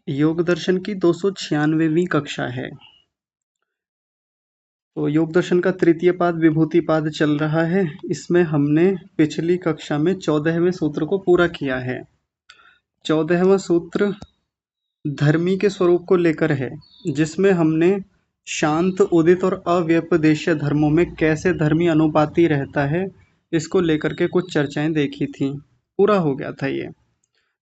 योग दर्शन की 296वीं कक्षा है। तो योग दर्शन का तृतीय पाद विभूति पाद चल रहा है। इसमें हमने पिछली कक्षा में 14वें सूत्र को पूरा किया है। 14वां सूत्र धर्मी के स्वरूप को लेकर है, जिसमें हमने शांत, उदित और अव्यपदेशीय धर्मों में कैसे धर्मी अनुपाती रहता है, इसको लेकर के कुछ चर्चाएं देखी थी। पूरा हो गया था ये।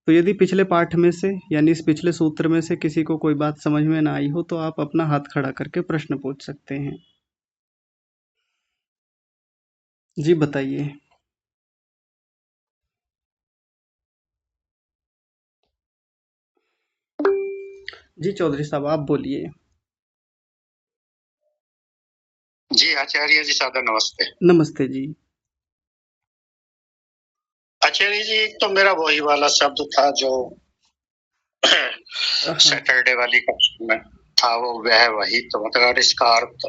तो यदि पिछले पाठ में से यानी इस पिछले सूत्र में से किसी को कोई बात समझ में ना आई हो तो आप अपना हाथ खड़ा करके प्रश्न पूछ सकते हैं। जी बताइए। जी चौधरी साहब आप बोलिए। जी आचार्य जी सादर नमस्ते। नमस्ते जी। आचार्य जी एक तो मेरा वही वाला शब्द था जो सैटरडे वाली कक्षा में था, वो वह वही तो मतलब इसका अर्थ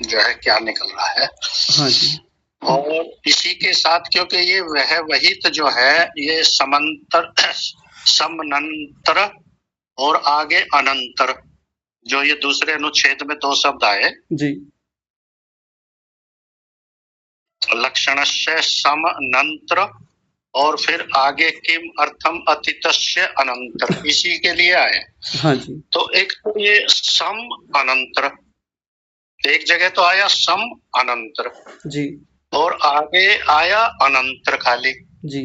जो है क्या निकल रहा है। हाँ जी। और इसी के साथ क्योंकि ये वह वही तो जो है ये समंतर समनंतर और आगे अनंतर, जो ये दूसरे अनुच्छेद में दो शब्द आए जी। लक्षणस्य समनंतर और फिर आगे किम अर्थम अतितस्य अनंतर, इसी के लिए आए। हाँ जी। तो एक तो ये सम अनंतर, एक जगह तो आया सम अनंतर जी। और आगे आया अनंतर खाली जी।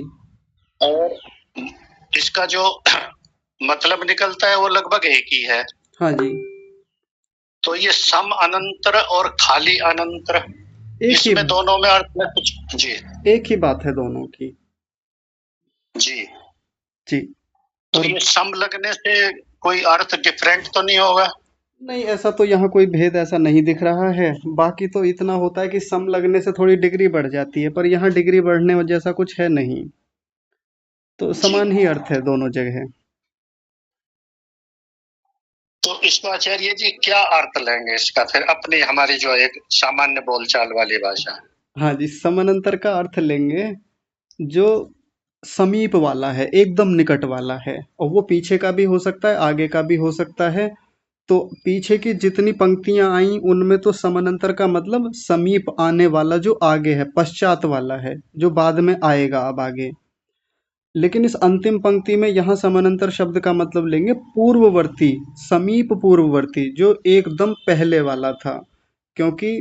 और इसका जो मतलब निकलता है वो लगभग एक ही है। हाँ जी। तो ये सम अनंतर और खाली अनंतर, इसमें दोनों में अर्थ में कुछ जी एक ही बात है दोनों की। जी जी। तो ये सम लगने से कोई अर्थ डिफरेंट तो नहीं होगा? नहीं, ऐसा तो यहाँ कोई भेद ऐसा नहीं दिख रहा है। बाकी तो इतना होता है कि सम लगने से थोड़ी डिग्री बढ़ जाती है, पर यहाँ डिग्री बढ़ने जैसा कुछ है नहीं। तो समान ही अर्थ है दोनों जगह। तो इसका आचार्य जी क्या अर्थ लेंगे इसका फिर अपनी हमारी जो एक सामान्य बोलचाल वाली भाषा? हाँ जी, समानांतर का अर्थ लेंगे जो समीप वाला है, एकदम निकट वाला है, और वो पीछे का भी हो सकता है, आगे का भी हो सकता है। तो पीछे की जितनी पंक्तियां आई उनमें तो समानांतर का मतलब समीप आने वाला जो आगे है, पश्चात वाला है, जो बाद में आएगा अब आगे। लेकिन इस अंतिम पंक्ति में यहाँ समानांतर शब्द का मतलब लेंगे पूर्ववर्ती, समीप पूर्ववर्ती, जो एकदम पहले वाला था। क्योंकि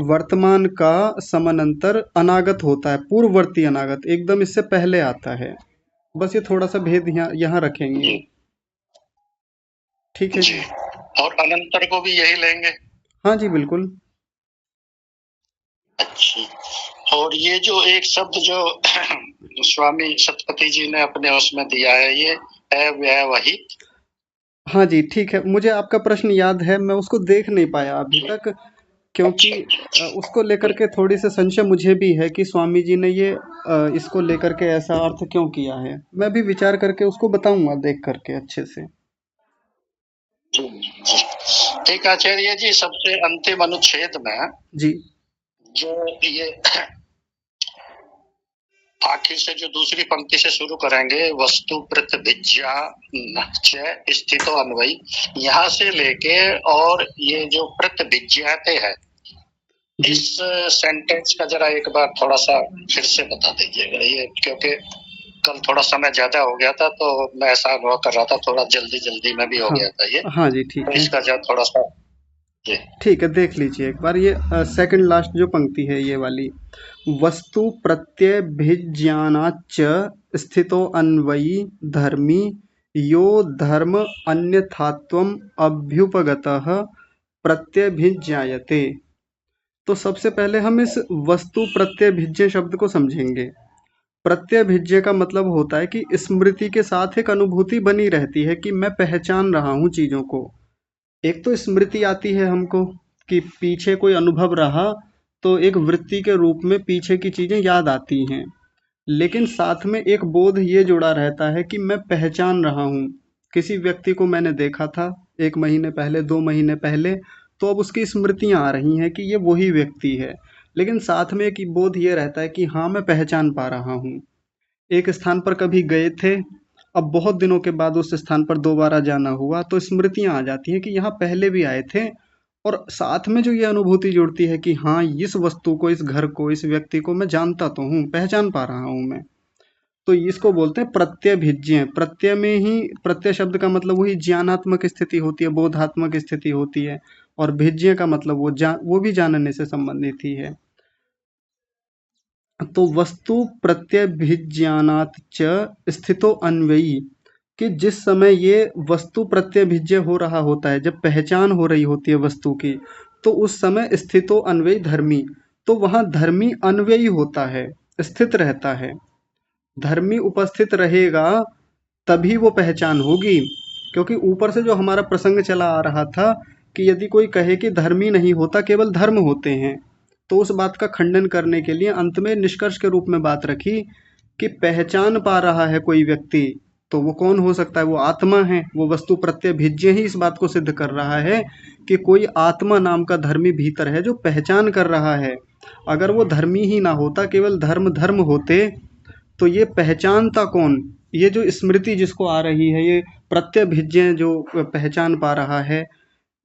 वर्तमान का समानांतर अनागत होता है, पूर्ववर्ती अनागत एकदम इससे पहले आता है। बस ये थोड़ा सा भेद यहाँ रखेंगे। ठीक है जी। और अनंतर को भी यही लेंगे? हाँ जी बिल्कुल। अच्छा, और ये जो एक शब्द जो स्वामी सतपति जी ने अपने उसमें दिया है, ये है वह वही? हाँ जी ठीक है, मुझे आपका प्रश्न याद है, मैं उसको देख नहीं पाया अभी तक, क्योंकि उसको लेकर के थोड़ी सी संशय मुझे भी है कि स्वामी जी ने ये इसको लेकर के ऐसा अर्थ क्यों किया है। मैं भी विचार करके उसको बताऊंगा देख करके अच्छे से। ठीक आचार्य जी, सबसे अंतिम अनुच्छेद में जी जो ये आखिर से जो दूसरी पंक्ति से शुरू करेंगे, वस्तु प्रतिभिज्या स्थितो अन्वयी, यहाँ से लेके और ये जो प्रतिभिज्याते है, इस सेंटेंस का जरा एक बार थोड़ा सा फिर से बता दीजिएगा। ये क्योंकि कल थोड़ा समय ज्यादा हो गया था तो मैं ऐसा अनुभव कर रहा था, थोड़ा जल्दी में भी हो गया था ये। हाँ जी ठीक तो है। इसका जरा थोड़ा सा ठीक है, देख लीजिए एक बार ये सेकंड लास्ट जो पंक्ति है ये वाली, वस्तु प्रत्यय भिज्ञानाच्च स्थितो अन्वयी धर्मी यो धर्म अन्यथात्वम अभ्युपगतः प्रत्यभिज्ञायते। तो सबसे पहले हम इस वस्तु प्रत्यभिज्ञ शब्द को समझेंगे। प्रत्यभिज्ञ का मतलब होता है कि स्मृति के साथ एक अनुभूति बनी रहती है कि मैं पहचान रहा हूँ चीजों को। एक तो स्मृति आती है हमको कि पीछे कोई अनुभव रहा तो एक वृत्ति के रूप में पीछे की चीजें याद आती हैं, लेकिन साथ में एक बोध ये जुड़ा रहता है कि मैं पहचान रहा हूँ। किसी व्यक्ति को मैंने देखा था 1 महीने पहले, 2 महीने पहले, तो अब उसकी स्मृतियां आ रही हैं कि ये वही व्यक्ति है, लेकिन साथ में एक बोध ये रहता है कि हाँ मैं पहचान पा रहा हूँ। एक स्थान पर कभी गए थे अब बहुत दिनों के बाद उस स्थान पर दोबारा जाना हुआ तो स्मृतियां आ जाती है कि यहाँ पहले भी आए थे। और साथ में जो ये अनुभूति जुड़ती है कि हाँ, इस वस्तु को, इस घर को, इस व्यक्ति को मैं जानता तो हूँ, पहचान पा रहा हूँ मैं। तो इसको बोलते हैं प्रत्यभिज्ञ। प्रत्यय में ही, प्रत्यय शब्द का मतलब वही ज्ञानात्मक स्थिति होती है, बोधात्मक स्थिति होती है। और भिज्य का मतलब वो भी जानने से संबंधित ही है। तो वस्तु प्रत्यभिज्ञानात् च स्थितो अन्वयी, कि जिस समय ये वस्तु प्रत्यभिज्ञ हो रहा होता है, जब पहचान हो रही होती है वस्तु की, तो उस समय स्थितो अन्वयी धर्मी, तो वहां धर्मी अन्वयी होता है, स्थित रहता है। धर्मी उपस्थित रहेगा तभी वो पहचान होगी। क्योंकि ऊपर से जो हमारा प्रसंग चला आ रहा था कि यदि कोई कहे कि धर्मी नहीं होता, केवल धर्म होते हैं, तो उस बात का खंडन करने के लिए अंत में निष्कर्ष के रूप में बात रखी कि पहचान पा रहा है कोई व्यक्ति, तो वो कौन हो सकता है? वो आत्मा है। वो वस्तु प्रत्यभिज्ञ ही इस बात को सिद्ध कर रहा है कि कोई आत्मा नाम का धर्मी भीतर है जो पहचान कर रहा है। अगर वो धर्मी ही ना होता, केवल धर्म धर्म होते, तो ये पहचानता कौन? ये जो स्मृति जिसको आ रही है, ये प्रत्यभिज्ञ जो पहचान पा रहा है,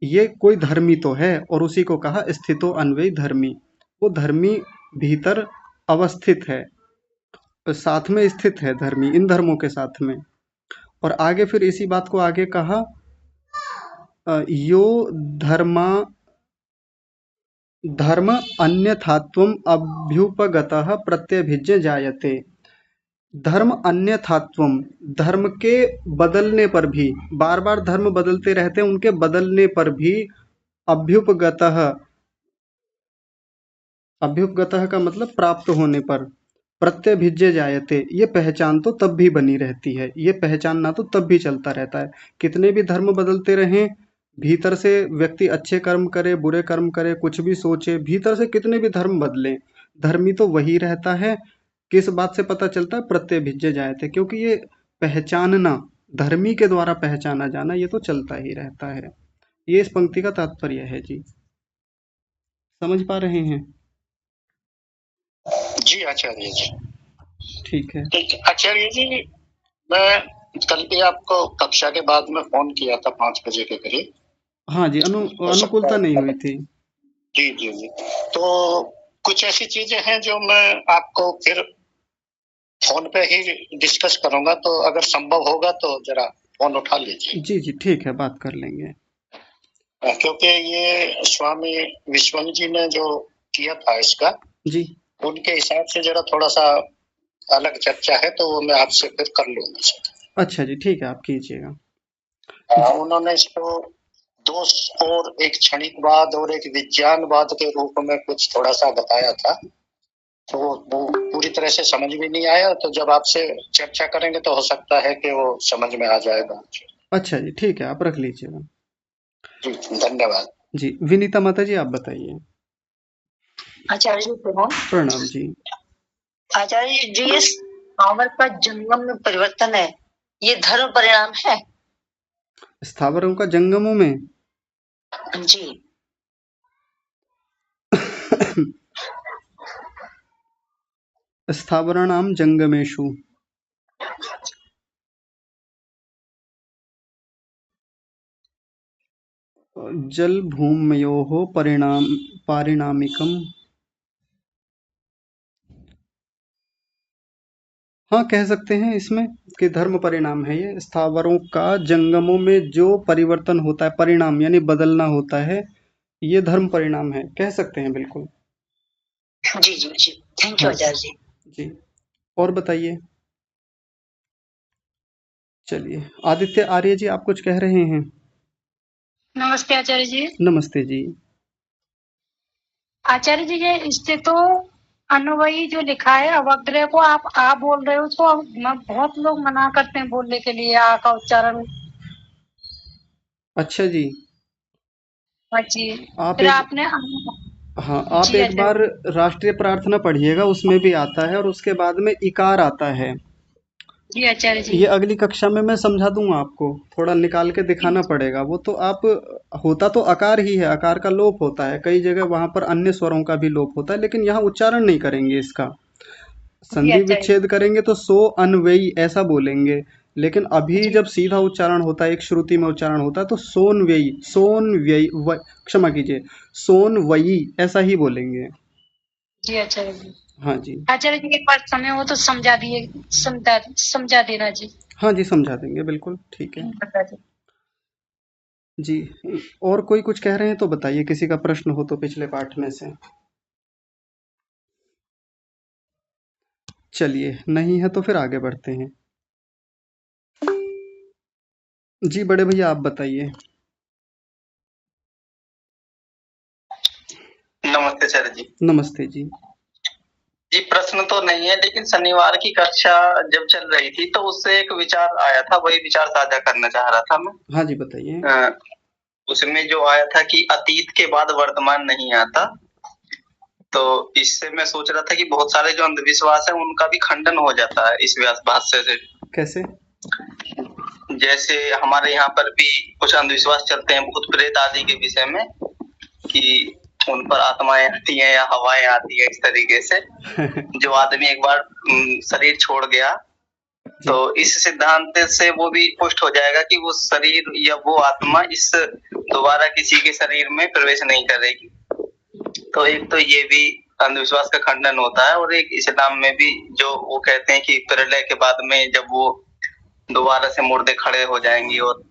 ये कोई धर्मी तो है। और उसी को कहा स्थितो अन्वयी धर्मी। वो धर्मी भीतर अवस्थित है, साथ में स्थित है धर्मी, इन धर्मों के साथ में। और आगे फिर इसी बात को आगे कहा, यो धर्मा धर्म अन्यथात्वम अभ्युपगतः प्रत्यभिज्ञ जायते। धर्म अन्यथात्वम, धर्म के बदलने पर भी, बार बार धर्म बदलते रहते हैं, उनके बदलने पर भी अभ्युपगतः, अभ्युपगतः का मतलब प्राप्त होने पर, प्रत्यभिज्ञ जायते, ये पहचान तो तब भी बनी रहती है। ये पहचानना तो तब भी चलता रहता है। कितने भी धर्म बदलते रहें, भीतर से व्यक्ति अच्छे कर्म करे, बुरे कर्म करे, कुछ भी सोचे, भीतर से कितने भी धर्म बदले, धर्मी तो वही रहता है। किस बात से पता चलता है? प्रत्यभिज्ञ जायते, क्योंकि ये पहचानना, धर्मी के द्वारा पहचाना जाना, ये तो चलता ही रहता है। ये इस पंक्ति का तात्पर्य है जी। समझ पा रहे हैं? जी आचार्य जी। ठीक है। ठीक, आचार्य जी, मैं कल भी आपको कक्षा के बाद में फोन किया था 5 बजे के करीब। हाँ जी, अनुकूलता नहीं हुई थी। जी जी जी। तो कुछ ऐसी चीजें हैं जो मैं आपको फिर फोन पे ही डिस्कस करूंगा, तो अगर संभव होगा तो जरा फोन उठा लीजिए। जी जी, ठीक है, बात कर लेंगे। क्योंकि ये स्वामी विश्वम जी ने जो किया था इसका, जी, उनके हिसाब से जरा थोड़ा सा अलग चर्चा है, तो वो मैं आपसे फिर कर लूंगा। अच्छा जी, ठीक है, आप कीजिएगा। उन्होंने इसको दोष और एक क्षणिकवाद और एक विज्ञानवाद के रूप में कुछ थोड़ा सा बताया था, तो वो पूरी तरह से समझ भी नहीं आया। तो जब आपसे चर्चा करेंगे तो हो सकता है कि वो समझ में आ जाएगा। अच्छा जी, ठीक है, आप रख लीजिएगा। जी, धन्यवाद जी। विनीता माता जी, आप बताइए। आचार्य जी प्रणाम। प्रणाम जी। आचार्य जी, ये स्थावर का जंगम में परिवर्तन है, ये धर्म परिणाम है? स्थावरों का जंगमों में? जी। स्थावराणाम जंगमेषु जल भूमयोः पारिणामिकम। हाँ, कह सकते हैं इसमें कि धर्म परिणाम है ये। स्थावरों का जंगमों में जो परिवर्तन होता है, परिणाम यानी बदलना होता है, ये धर्म परिणाम है, कह सकते हैं बिल्कुल। जी जी जी, थैंक यू आचार्य जी। जी, और बताइए। चलिए, आदित्य आर्य जी, आप कुछ कह रहे हैं? नमस्ते आचार्य जी। नमस्ते जी। आचार्य जी, ये स्थितो अन्वयी जो लिखा है, अवग्रह को आप आ बोल रहे हो, तो बहुत लोग मना करते हैं बोलने के लिए आ का उच्चारण। अच्छा जी। हाँ जी, आप फिर एक आपने हाँ, आप जी एक बार आचार्य राष्ट्रीय प्रार्थना पढ़िएगा, उसमें भी आता है, और उसके बाद में इकार आता है। जी आचार्य जी। ये अगली कक्षा में मैं समझा दूंगा आपको, थोड़ा निकाल के दिखाना पड़ेगा। वो तो आप, होता तो आकार ही है, आकार का लोप होता है कई जगह, वहां पर अन्य स्वरों का भी लोप होता है, लेकिन यहाँ उच्चारण नहीं करेंगे इसका। जी संधि आचार्य जी। विच्छेद करेंगे तो सो अन्वयी ऐसा बोलेंगे, लेकिन अभी जी जब सीधा उच्चारण होता है, एक श्रुति में उच्चारण होता है, तो सोन व्ययी क्षमा कीजिए, सोन वयी ऐसा ही बोलेंगे। जी आचार्य जी। हाँ जी। आचार्य जी एक बार समय हो तो समझा दिए, समझा देना जी। हाँ जी, समझा देंगे, बिल्कुल ठीक है। बता जी। जी, और कोई कुछ कह रहे हैं तो बताइए, किसी का प्रश्न हो तो पिछले पाठ में से। चलिए, नहीं है तो फिर आगे बढ़ते हैं। जी बड़े भैया, आप बताइए। नमस्ते सर जी। नमस्ते जी। जी प्रश्न तो नहीं है, लेकिन शनिवार की कक्षा जब चल रही थी तो उससे एक विचार आया था, वही विचार साझा करना चाह रहा था मैं। हाँ जी, बताइए। उसमें जो आया था कि अतीत के बाद वर्तमान नहीं आता, तो इससे मैं सोच रहा था कि बहुत सारे जो अंधविश्वास है उनका भी खंडन हो जाता है इस व्यास भाष्य से। कैसे? जैसे हमारे यहाँ पर भी कुछ अंधविश्वास चलते हैं भूत प्रेत आदि के विषय में, कि उन पर आत्माएं आती हैं या हवाएं आती है, इस तरीके से जो आदमी एक बार शरीर छोड़ गया तो इस सिद्धांत से वो भी पुष्ट हो जाएगा कि वो शरीर या वो आत्मा इस दोबारा किसी के शरीर में प्रवेश नहीं करेगी। तो एक तो ये भी अंधविश्वास का खंडन होता है, और एक इस्लाम में भी जो वो कहते हैं कि प्रलय के बाद में जब वो दोबारा से मुर्दे खड़े हो जाएंगी और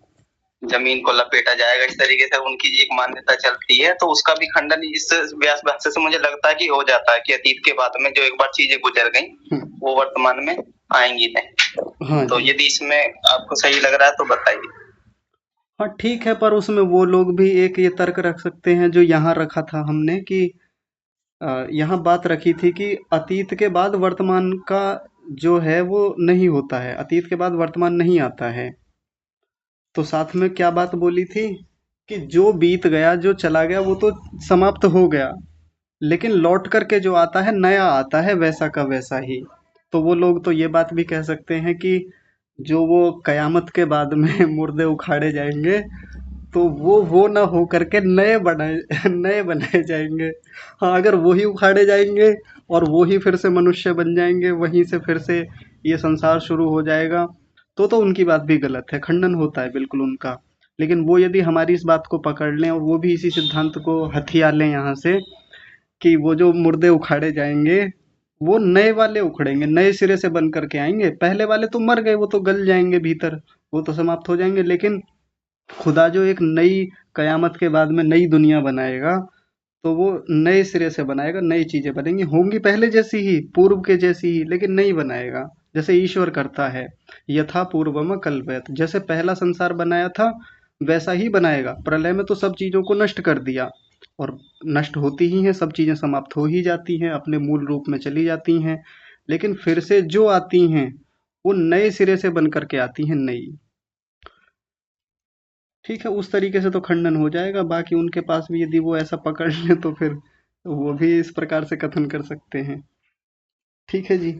जमीन को लपेटा जाएगा, इस तरीके से उनकी एक मान्यता चलती है, तो उसका भी खंडन इस व्यास भाष्य से मुझे लगता है कि हो जाता है कि अतीत के बाद में जो एक बार चीजें गुजर गई वो वर्तमान में आएंगी नहीं। हाँ तो जी। यदि इसमें आपको सही लग रहा है तो बताइए। हाँ ठीक है, पर उसमें वो लोग भी एक ये तर्क रख सकते हैं जो यहाँ रखा था हमने, कि यहाँ बात रखी थी कि अतीत के बाद वर्तमान का जो है वो नहीं होता है, अतीत के बाद वर्तमान नहीं आता है। तो साथ में क्या बात बोली थी कि जो बीत गया, जो चला गया, वो तो समाप्त हो गया, लेकिन लौट करके जो आता है नया आता है, वैसा का वैसा ही। तो वो लोग तो ये बात भी कह सकते हैं कि जो वो कयामत के बाद में मुर्दे उखाड़े जाएंगे, तो वो ना हो करके नए बनाए नए बनाए जाएंगे। हाँ, अगर वो ही उखाड़े जाएंगे और वो ही फिर से मनुष्य बन जाएंगे, वहीं से फिर से ये संसार शुरू हो जाएगा, तो उनकी बात भी गलत है, खंडन होता है बिल्कुल उनका। लेकिन वो यदि हमारी इस बात को पकड़ लें और वो भी इसी सिद्धांत को हथिया लें यहाँ से, कि वो जो मुर्दे उखाड़े जाएंगे वो नए वाले उखड़ेंगे, नए सिरे से बन करके आएंगे, पहले वाले तो मर गए, वो तो गल जाएंगे भीतर, वो तो समाप्त हो जाएंगे। लेकिन खुदा जो एक नई कयामत के बाद में नई दुनिया बनाएगा, तो वो नए सिरे से बनाएगा, नई चीजें बनेंगी, होंगी पहले जैसी ही, पूर्व के जैसी ही, लेकिन नई बनाएगा, जैसे ईश्वर करता है। यथा पूर्वम कल्पयत, जैसे पहला संसार बनाया था वैसा ही बनाएगा। प्रलय में तो सब चीजों को नष्ट कर दिया, और नष्ट होती ही हैं, सब चीजें समाप्त हो ही जाती हैं, अपने मूल रूप में चली जाती हैं, लेकिन फिर से जो आती हैं वो नए सिरे से बन करके आती हैं, नई। ठीक है, उस तरीके से तो खंडन हो जाएगा। बाकी उनके पास भी यदि वो ऐसा पकड़ लें तो फिर वो भी इस प्रकार से कथन कर सकते हैं। ठीक है जी।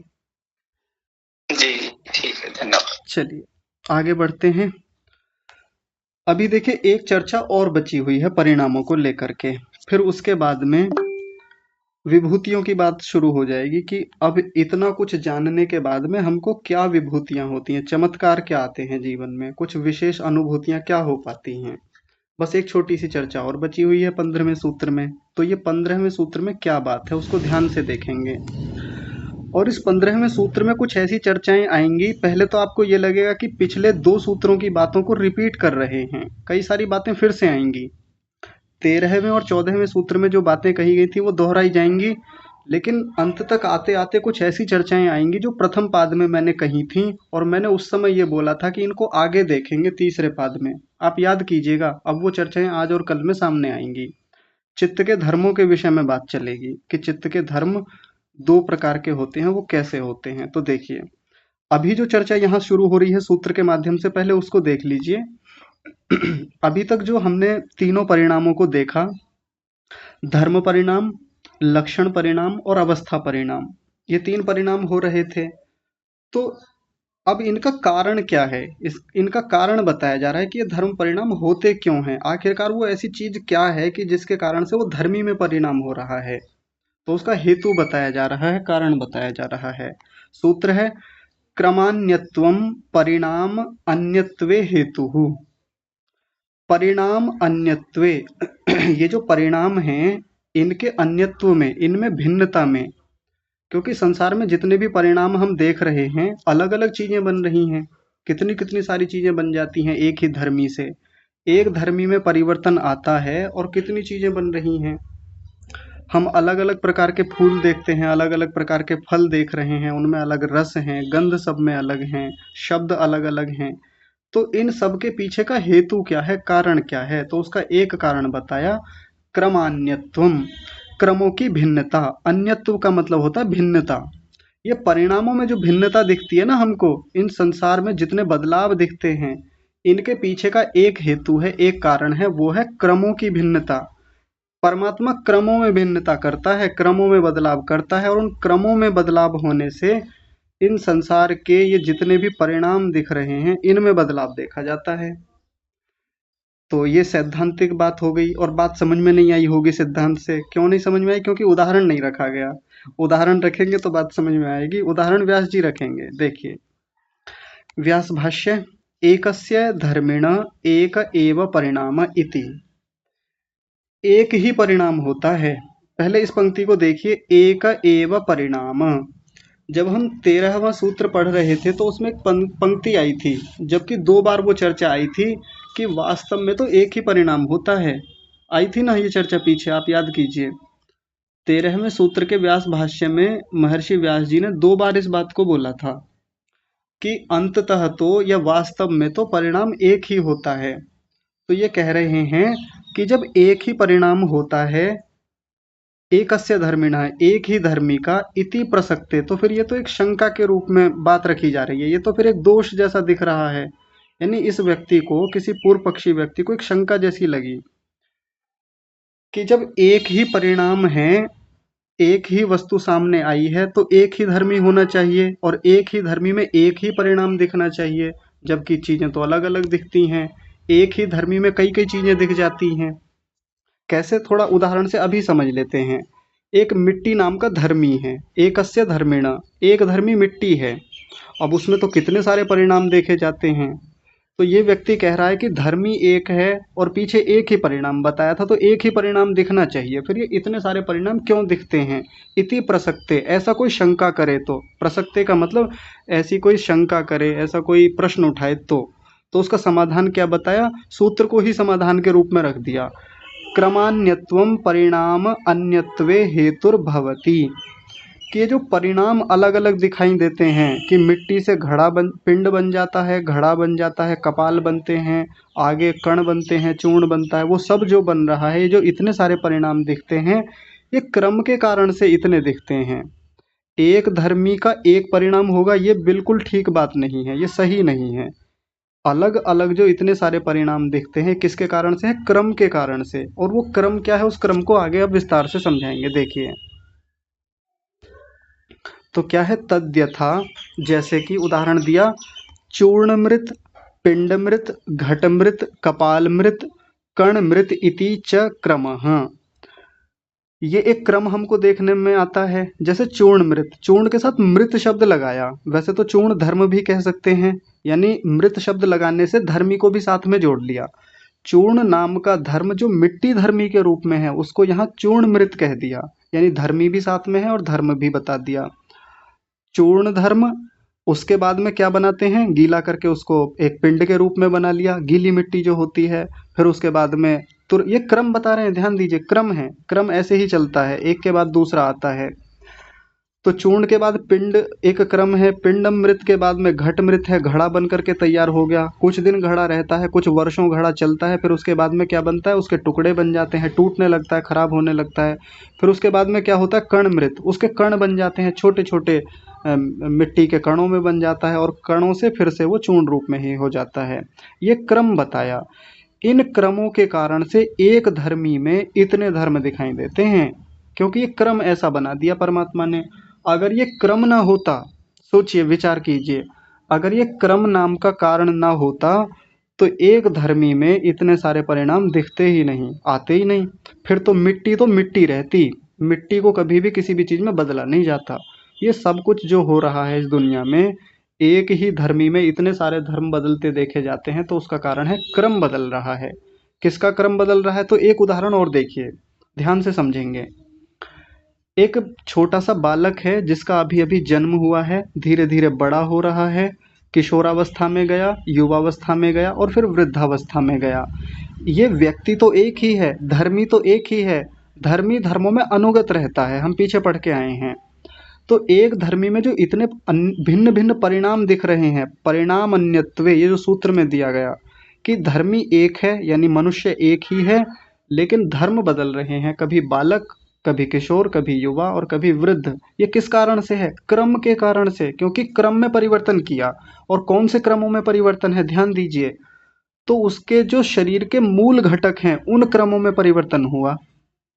जी ठीक है, धन्यवाद। चलिए आगे बढ़ते हैं। अभी देखिए, एक चर्चा और बची हुई है परिणामों को लेकर के, फिर उसके बाद में विभूतियों की बात शुरू हो जाएगी कि अब इतना कुछ जानने के बाद में हमको क्या विभूतियां होती हैं, चमत्कार क्या आते हैं जीवन में, कुछ विशेष अनुभूतियां क्या हो पाती हैं। बस एक छोटी सी चर्चा और बची हुई है 15वें सूत्र में। तो ये 15वें सूत्र में क्या बात है उसको ध्यान से देखेंगे। और इस 15वें सूत्र में कुछ ऐसी चर्चाएं आएंगी, पहले तो आपको ये लगेगा कि पिछले 2 सूत्रों की बातों को रिपीट कर रहे हैं, कई सारी बातें फिर से आएंगी। 13वें और 14वें सूत्र में जो बातें कही गई थी वो दोहराई जाएंगी, लेकिन अंत तक आते आते कुछ ऐसी चर्चाएं आएंगी जो प्रथम पाद में मैंने कही थी, और मैंने उस समय ये बोला था कि इनको आगे देखेंगे तीसरे पाद में। आप याद कीजिएगा, अब वो चर्चाएं आज और कल में सामने आएंगी। चित्त के धर्मों के विषय में बात चलेगी कि चित्त के धर्म 2 प्रकार के होते हैं, वो कैसे होते हैं। तो देखिए, अभी जो चर्चा यहाँ शुरू हो रही है सूत्र के माध्यम से, पहले उसको देख लीजिए। अभी तक जो हमने तीनों परिणामों को देखा, धर्म परिणाम, लक्षण परिणाम और अवस्था परिणाम, ये 3 परिणाम हो रहे थे। तो अब इनका कारण क्या है, इनका कारण बताया जा रहा है कि ये धर्म परिणाम होते क्यों हैं, आखिरकार वो ऐसी चीज क्या है कि जिसके कारण से वो धर्मी में परिणाम हो रहा है। तो उसका हेतु बताया जा रहा है, कारण बताया जा रहा है। सूत्र है, क्रमान्यत्वम परिणाम अन्यत्वे हेतुः। परिणाम अन्यत्वे ये जो परिणाम हैं इनके अन्यत्व में, इनमें भिन्नता में, क्योंकि संसार में जितने भी परिणाम हम देख रहे हैं अलग अलग चीजें बन रही हैं, कितनी कितनी सारी चीजें बन जाती हैं एक ही धर्मी से। एक धर्मी में परिवर्तन आता है और कितनी चीजें बन रही हैं। हम अलग अलग प्रकार के फूल देखते हैं, अलग अलग प्रकार के फल देख रहे हैं, उनमें अलग रस हैं, गंध सब में अलग हैं, शब्द अलग अलग हैं। तो इन सब के पीछे का हेतु क्या है, कारण क्या है? तो उसका एक कारण बताया, क्रमान्यत्वम, क्रमों की भिन्नता। अन्यत्व का मतलब होता है भिन्नता। ये परिणामों में जो भिन्नता दिखती है ना हमको, इन संसार में जितने बदलाव दिखते हैं इनके पीछे का एक हेतु है, एक कारण है, वो है क्रमों की भिन्नता। परमात्मा क्रमों में भिन्नता करता है, क्रमों में बदलाव करता है, और उन क्रमों में बदलाव होने से इन संसार के ये जितने भी परिणाम दिख रहे हैं इनमें बदलाव देखा जाता है। तो ये सैद्धांतिक बात हो गई, और बात समझ में नहीं आई होगी सिद्धांत से। क्यों नहीं समझ में आई? क्योंकि उदाहरण नहीं रखा गया। उदाहरण रखेंगे तो बात समझ में आएगी। उदाहरण व्यास जी रखेंगे। देखिए व्यास भाष्य, एकस्य धर्मिण एक एव परिणाम इति। एक ही परिणाम होता है। पहले इस पंक्ति को देखिए, एक एव परिणाम। जब हम 13वां सूत्र पढ़ रहे थे तो उसमें एक पंक्ति आई थी, जबकि 2 बार वो चर्चा आई थी कि वास्तव में तो एक ही परिणाम होता है। आई थी ना ये चर्चा पीछे, आप याद कीजिए। 13वें सूत्र के व्यास भाष्य में महर्षि व्यास जी ने 2 बार इस बात को बोला था कि अंततः तो या वास्तव में तो परिणाम एक ही होता है। तो ये कह रहे हैं कि जब एक ही परिणाम होता है, एकस्य धर्मिणः, एक ही धर्मी का, इति प्रसक्ते, तो फिर ये तो एक शंका के रूप में बात रखी जा रही है। ये तो फिर एक दोष जैसा दिख रहा है। यानी इस व्यक्ति को, किसी पूर्व पक्षी व्यक्ति को एक शंका जैसी लगी कि जब एक ही परिणाम है, एक ही वस्तु सामने आई है, तो एक ही धर्मी होना चाहिए और एक ही धर्मी में एक ही परिणाम दिखना चाहिए, जबकि चीजें तो अलग अलग दिखती हैं। एक ही धर्मी में कई कई चीजें दिख जाती हैं। कैसे? थोड़ा उदाहरण से अभी समझ लेते हैं। एक मिट्टी नाम का धर्मी है, एकस्य धर्मिण, एक धर्मी मिट्टी है। अब उसमें तो कितने सारे परिणाम देखे जाते हैं। तो ये व्यक्ति कह रहा है कि धर्मी एक है और पीछे एक ही परिणाम बताया था, तो एक ही परिणाम दिखना चाहिए, फिर ये इतने सारे परिणाम क्यों दिखते हैं? इति प्रसक्ते, ऐसा कोई शंका करे तो, प्रसक्ते का मतलब ऐसी कोई शंका करे, ऐसा कोई प्रश्न उठाए तो उसका समाधान क्या बताया? सूत्र को ही समाधान के रूप में रख दिया, क्रमान्यत्वम परिणाम अन्यत्वे हेतुर्भवति। कि ये जो परिणाम अलग अलग दिखाई देते हैं कि मिट्टी से पिंड बन जाता है, घड़ा बन जाता है, कपाल बनते हैं, आगे कण बनते हैं, चूर्ण बनता है, वो सब जो बन रहा है, ये जो इतने सारे परिणाम दिखते हैं, ये क्रम के कारण से इतने दिखते हैं। एक धर्मी का एक परिणाम होगा, ये बिल्कुल ठीक बात नहीं है, ये सही नहीं है। अलग अलग जो इतने सारे परिणाम दिखते हैं किसके कारण से है? क्रम के कारण से। और वो क्रम क्या है, उस क्रम को आगे अब विस्तार से समझाएंगे। देखिए तो क्या है, तद्यथा, जैसे कि उदाहरण दिया, चूर्णमृत, पिंडमृत, घटमृत, कपालमृत, कणमृत इति च क्रमः। ये एक क्रम हमको देखने में आता है। जैसे चूर्णमृत, चूर्ण के साथ मृत शब्द लगाया, वैसे तो चूर्ण धर्म भी कह सकते हैं, यानी मृत शब्द लगाने से धर्मी को भी साथ में जोड़ लिया। चूर्ण नाम का धर्म जो मिट्टी धर्मी के रूप में है, उसको यहाँ चूर्णमृत कह दिया, यानी धर्मी भी साथ में है और धर्म भी बता दिया। चूर्ण धर्म, उसके बाद में क्या बनाते हैं? गीला करके उसको एक पिंड के रूप में बना लिया, गीली मिट्टी जो होती है। फिर उसके बाद में ये क्रम बता रहे हैं, ध्यान दीजिए, क्रम है, क्रम ऐसे ही चलता है, एक के बाद दूसरा आता है। तो चूर्ण के बाद पिंड एक क्रम है, पिंडम मृत के बाद में घट मृत है, घड़ा बन करके तैयार हो गया। कुछ दिन घड़ा रहता है, कुछ वर्षों घड़ा चलता है, फिर उसके बाद में क्या बनता है? उसके टुकड़े बन जाते हैं, टूटने लगता है, खराब होने लगता है। फिर उसके बाद में क्या होता है? कण मृत, उसके कण बन जाते हैं, छोटे छोटे मिट्टी के कणों में बन जाता है, और कणों से फिर से वो चूर्ण रूप में ही हो जाता है। ये क्रम बताया। इन क्रमों के कारण से एक धर्मी में इतने धर्म दिखाई देते हैं, क्योंकि ये क्रम ऐसा बना दिया परमात्मा ने। अगर ये क्रम ना होता, सोचिए, विचार कीजिए, अगर ये क्रम नाम का कारण ना होता तो एक धर्मी में इतने सारे परिणाम दिखते ही नहीं, आते ही नहीं। फिर तो मिट्टी रहती, मिट्टी को कभी भी किसी भी चीज़ में बदला नहीं जाता। ये सब कुछ जो हो रहा है इस दुनिया में, एक ही धर्मी में इतने सारे धर्म बदलते देखे जाते हैं, तो उसका कारण है क्रम बदल रहा है। किसका क्रम बदल रहा है? तो एक उदाहरण और देखिए, ध्यान से समझेंगे। एक छोटा सा बालक है जिसका अभी अभी जन्म हुआ है, धीरे धीरे बड़ा हो रहा है, किशोरावस्था में गया, युवावस्था में गया और फिर वृद्धावस्था में गया। ये व्यक्ति तो एक ही है, धर्मी तो एक ही है, धर्मी धर्मों में अनुगत रहता है, हम पीछे पढ़ के आए हैं। तो एक धर्मी में जो इतने भिन्न भिन्न परिणाम दिख रहे हैं, परिणाम अन्यत्वे, ये जो सूत्र में दिया गया कि धर्मी एक है यानी मनुष्य एक ही है, लेकिन धर्म बदल रहे हैं, कभी बालक, कभी किशोर, कभी युवा और कभी वृद्ध। ये किस कारण से है? क्रम के कारण से, क्योंकि क्रम में परिवर्तन किया। और कौन से क्रमों में परिवर्तन है, ध्यान दीजिए। तो उसके जो शरीर के मूल घटक हैं उन क्रमों में परिवर्तन हुआ।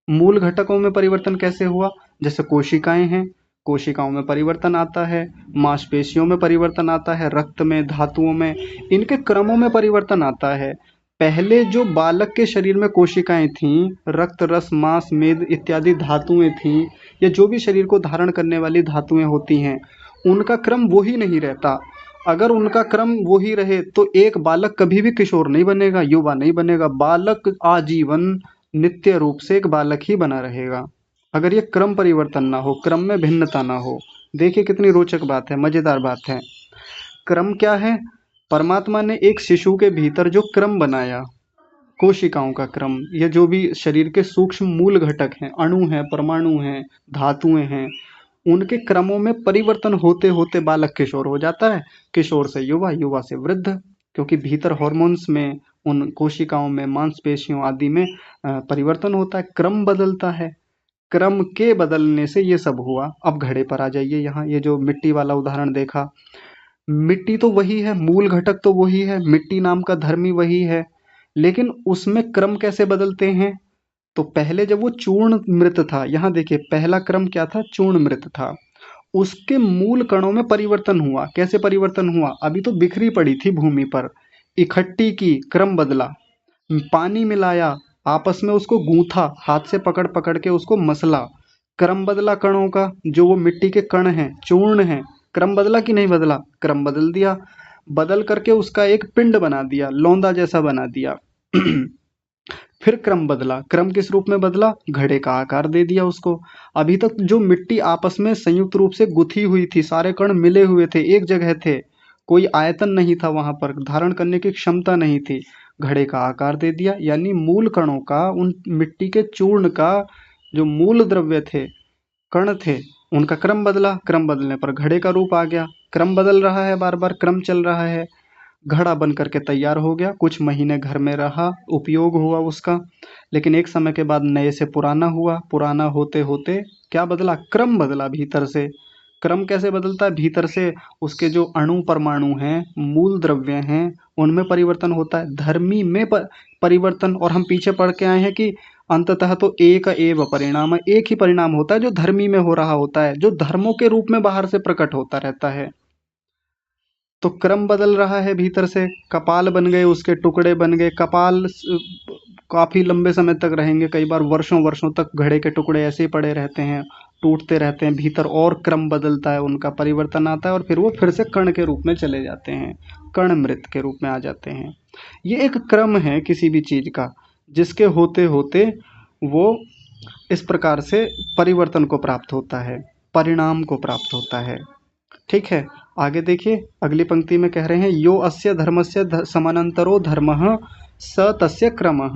मूल घटकों में परिवर्तन कैसे हुआ? जैसे कोशिकाएं हैं, कोशिकाओं में परिवर्तन आता है, मांसपेशियों में परिवर्तन आता है, रक्त में, धातुओं में, इनके क्रमों में परिवर्तन आता है। पहले जो बालक के शरीर में कोशिकाएं थीं, रक्त, रस, मांस, मेद इत्यादि धातुएं थीं, या जो भी शरीर को धारण करने वाली धातुएं होती हैं, उनका क्रम वही नहीं रहता। अगर उनका क्रम वही रहे तो एक बालक कभी भी किशोर नहीं बनेगा, युवा नहीं बनेगा। बालक आजीवन नित्य रूप से एक बालक ही बना रहेगा, अगर ये क्रम परिवर्तन ना हो, क्रम में भिन्नता ना हो। देखिए कितनी रोचक बात है, मजेदार बात है। क्रम क्या है? परमात्मा ने एक शिशु के भीतर जो क्रम बनाया, कोशिकाओं का क्रम, ये जो भी शरीर के सूक्ष्म मूल घटक हैं, अणु हैं, परमाणु हैं, धातुएं हैं, उनके क्रमों में परिवर्तन होते होते बालक किशोर हो जाता है, किशोर से युवा, युवा से वृद्ध, क्योंकि भीतर हॉर्मोन्स में, उन कोशिकाओं में, मांसपेशियों आदि में परिवर्तन होता है, क्रम बदलता है। क्रम के बदलने से ये सब हुआ। अब घड़े पर आ जाइए। यहाँ ये जो मिट्टी वाला उदाहरण देखा, मिट्टी तो वही है, मूल घटक तो वही है, मिट्टी नाम का धर्मी वही है, लेकिन उसमें क्रम कैसे बदलते हैं? तो पहले जब वो चूर्ण मृत था, यहाँ देखिए पहला क्रम क्या था? चूर्ण मृत था। उसके मूल कणों में परिवर्तन हुआ। कैसे परिवर्तन हुआ? अभी तो बिखरी पड़ी थी भूमि पर, इकट्ठी की, क्रम बदला, पानी मिलाया, आपस में उसको गूंथा, हाथ से पकड़ पकड़ के उसको मसला, क्रम बदला कणों का। जो वो मिट्टी के कण हैं, चूर्ण हैं, क्रम बदला कि नहीं बदला? क्रम बदल दिया। बदल करके उसका एक पिंड बना दिया, लौंदा जैसा बना दिया। फिर क्रम बदला। क्रम किस रूप में बदला? घड़े का आकार दे दिया उसको। अभी तक जो मिट्टी आपस में संयुक्त रूप से गुथी हुई थी, सारे कण मिले हुए थे, एक जगह थे, कोई आयतन नहीं था वहां पर, धारण करने की क्षमता नहीं थी, घड़े का आकार दे दिया। यानी मूल कणों का, उन मिट्टी के चूर्ण का जो मूल द्रव्य थे, कण थे, उनका क्रम बदला। क्रम बदलने पर घड़े का रूप आ गया। क्रम बदल रहा है, बार बार क्रम चल रहा है, घड़ा बन करके तैयार हो गया। कुछ महीने घर में रहा, उपयोग हुआ उसका, लेकिन एक समय के बाद नए से पुराना हुआ। पुराना होते होते क्या बदला? क्रम बदला भीतर से। क्रम कैसे बदलता है? भीतर से उसके जो अणु परमाणु हैं, मूल द्रव्य हैं, उनमें परिवर्तन होता है, धर्मी में परिवर्तन। और हम पीछे पढ़ के आए हैं कि अंततः तो एक एव परिणाम, एक ही परिणाम होता है जो धर्मी में हो रहा होता है, जो धर्मों के रूप में बाहर से प्रकट होता रहता है। तो क्रम बदल रहा है भीतर से। कपाल बन गए, उसके टुकड़े बन गए। कपाल काफी लंबे समय तक रहेंगे, कई बार वर्षों वर्षों तक घड़े के टुकड़े ऐसे ही पड़े रहते हैं, टूटते रहते हैं, भीतर और क्रम बदलता है, उनका परिवर्तन आता है, और फिर वो फिर से कण के रूप में चले जाते हैं, कण मृत के रूप में आ जाते हैं। ये एक क्रम है किसी भी चीज का, जिसके होते होते वो इस प्रकार से परिवर्तन को प्राप्त होता है, परिणाम को प्राप्त होता है। ठीक है, आगे देखिए, अगली पंक्ति में कह रहे हैं यो अस्य धर्मस्य समानांतरो धर्मः स तस्य क्रमः।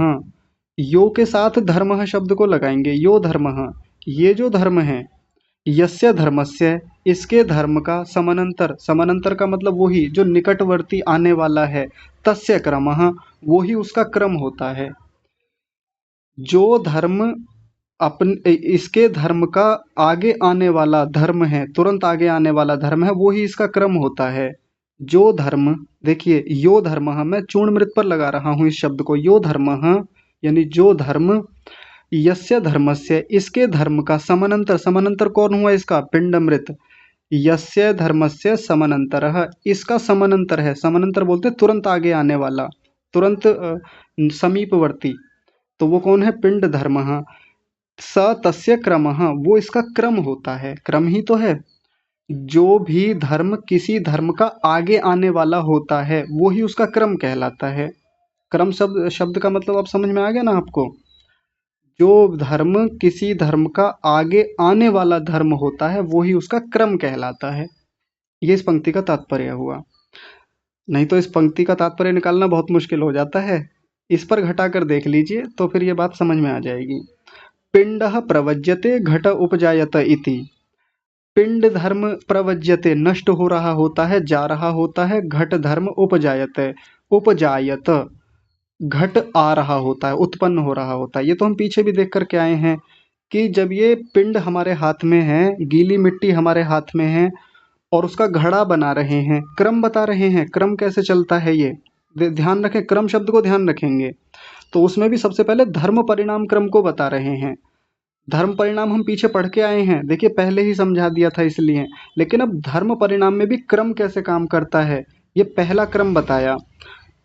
यो के साथ धर्मः शब्द को लगाएंगे। यो धर्मः, ये जो धर्म है, यस्य धर्मस्य, इसके धर्म का, समानांतर, समानांतर का मतलब वही जो निकटवर्ती आने वाला है, तस्य क्रमः, वही उसका क्रम होता है। जो धर्म अपने, इसके धर्म का आगे आने वाला धर्म है, तुरंत आगे आने वाला धर्म है, वो ही इसका क्रम होता है। जो धर्म, देखिए यो धर्म, मैं चूर्ण मृत पर लगा रहा हूं इस शब्द को, यो धर्म, यानी जो धर्म, यस्य धर्मस्य, इसके धर्म का, समानांतर, समानांतर कौन हुआ इसका? पिंड मृत। यस्य धर्मस्य समानांतरः, इसका समानांतर है, समानांतर बोलते तुरंत आगे आने वाला, तुरंत समीपवर्ती, तो वो कौन है? पिंड धर्मः। स तस्य क्रमः, वो इसका क्रम होता है, क्रम ही तो है। जो भी धर्म किसी धर्म का आगे आने वाला होता है वो ही उसका क्रम कहलाता है। क्रम शब्द शब्द का मतलब अब समझ में आ गया ना आपको। जो धर्म किसी धर्म का आगे आने वाला धर्म होता है वो ही उसका क्रम कहलाता है। ये इस पंक्ति का तात्पर्य हुआ। नहीं तो इस पंक्ति का तात्पर्य निकालना बहुत मुश्किल हो जाता है। इस पर घटाकर देख लीजिए तो फिर ये बात समझ में आ जाएगी। पिंडः प्रवज्यते घट उपजायत इति। पिंड धर्म प्रवज्यते नष्ट हो रहा होता है, जा रहा होता है। घट धर्म उपजायत उपजायत घट आ रहा होता है, उत्पन्न हो रहा होता है। ये तो हम पीछे भी देख करके आए हैं कि जब ये पिंड हमारे हाथ में है, गीली मिट्टी हमारे हाथ में है और उसका घड़ा बना रहे हैं, क्रम बता रहे हैं, क्रम कैसे चलता है ये ध्यान रखें। क्रम शब्द को ध्यान रखेंगे तो उसमें भी सबसे पहले धर्म परिणाम क्रम को बता रहे हैं। धर्म परिणाम हम पीछे पढ़ के आए हैं, देखिए पहले ही समझा दिया था इसलिए। लेकिन अब धर्म परिणाम में भी क्रम कैसे काम करता है ये पहला क्रम बताया।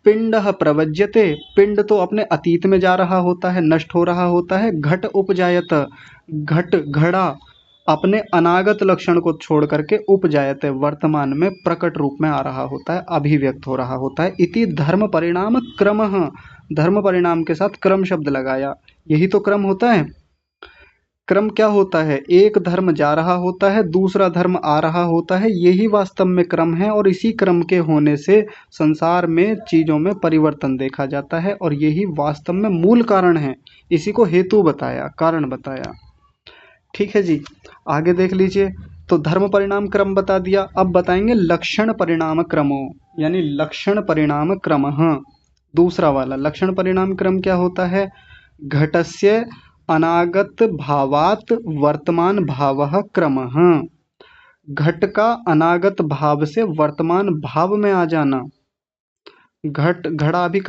पिंडः प्रवज्यते, पिंड तो अपने अतीत में जा रहा होता है, नष्ट हो रहा होता है। घट उपजायत, घट घड़ा अपने अनागत लक्षण को छोड़ करके उपजायत वर्तमान में प्रकट रूप में आ रहा होता है, अभिव्यक्त हो रहा होता है। इति धर्म परिणाम क्रमः, धर्म परिणाम के साथ क्रम शब्द लगाया। यही तो क्रम होता है। क्रम क्या होता है? एक धर्म जा रहा होता है, दूसरा धर्म आ रहा होता है, यही वास्तव में क्रम है। और इसी क्रम के होने से संसार में चीजों में परिवर्तन देखा जाता है और यही वास्तव में मूल कारण है। इसी को हेतु बताया, कारण बताया। ठीक है जी, आगे देख लीजिए। तो धर्म परिणाम क्रम बता दिया। अब बताएंगे लक्षण परिणाम क्रमो, यानी लक्षण परिणाम क्रम। दूसरा वाला लक्षण परिणाम क्रम क्या होता है? घटस्य अनागत भावात वर्तमान भावः क्रमः। घट का अनागत भाव से वर्तमान भाव में आ जाना। घड़ा अभी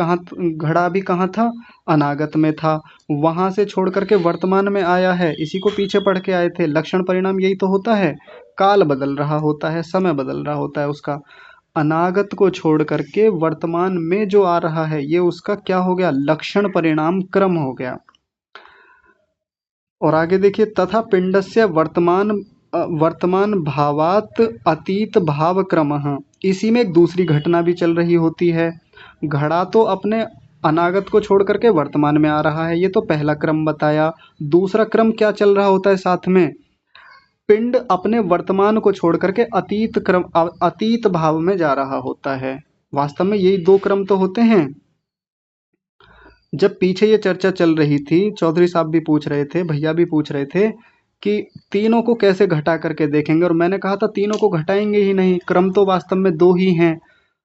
कहाँ था? अनागत में था, वहां से छोड़ करके वर्तमान में आया है। इसी को पीछे पढ़ के आए थे। लक्षण परिणाम यही तो होता है, काल बदल रहा होता है, समय बदल रहा होता है उसका। अनागत को छोड़ करके वर्तमान में जो आ रहा है ये उसका क्या हो गया? लक्षण परिणाम क्रम हो गया। और आगे देखिए, तथा पिंडस्य वर्तमान भावात अतीत भाव क्रमः। इसी में एक दूसरी घटना भी चल रही होती है। घड़ा तो अपने अनागत को छोड़ करके वर्तमान में आ रहा है, ये तो पहला क्रम बताया। दूसरा क्रम क्या चल रहा होता है साथ में? पिंड अपने वर्तमान को छोड़ करके अतीत भाव में जा रहा होता है। वास्तव में यही दो क्रम तो होते हैं। जब पीछे ये चर्चा चल रही थी, चौधरी साहब भी पूछ रहे थे, भैया भी पूछ रहे थे कि तीनों को कैसे घटा करके देखेंगे, और मैंने कहा था तीनों को घटाएंगे ही नहीं, क्रम तो वास्तव में दो ही हैं।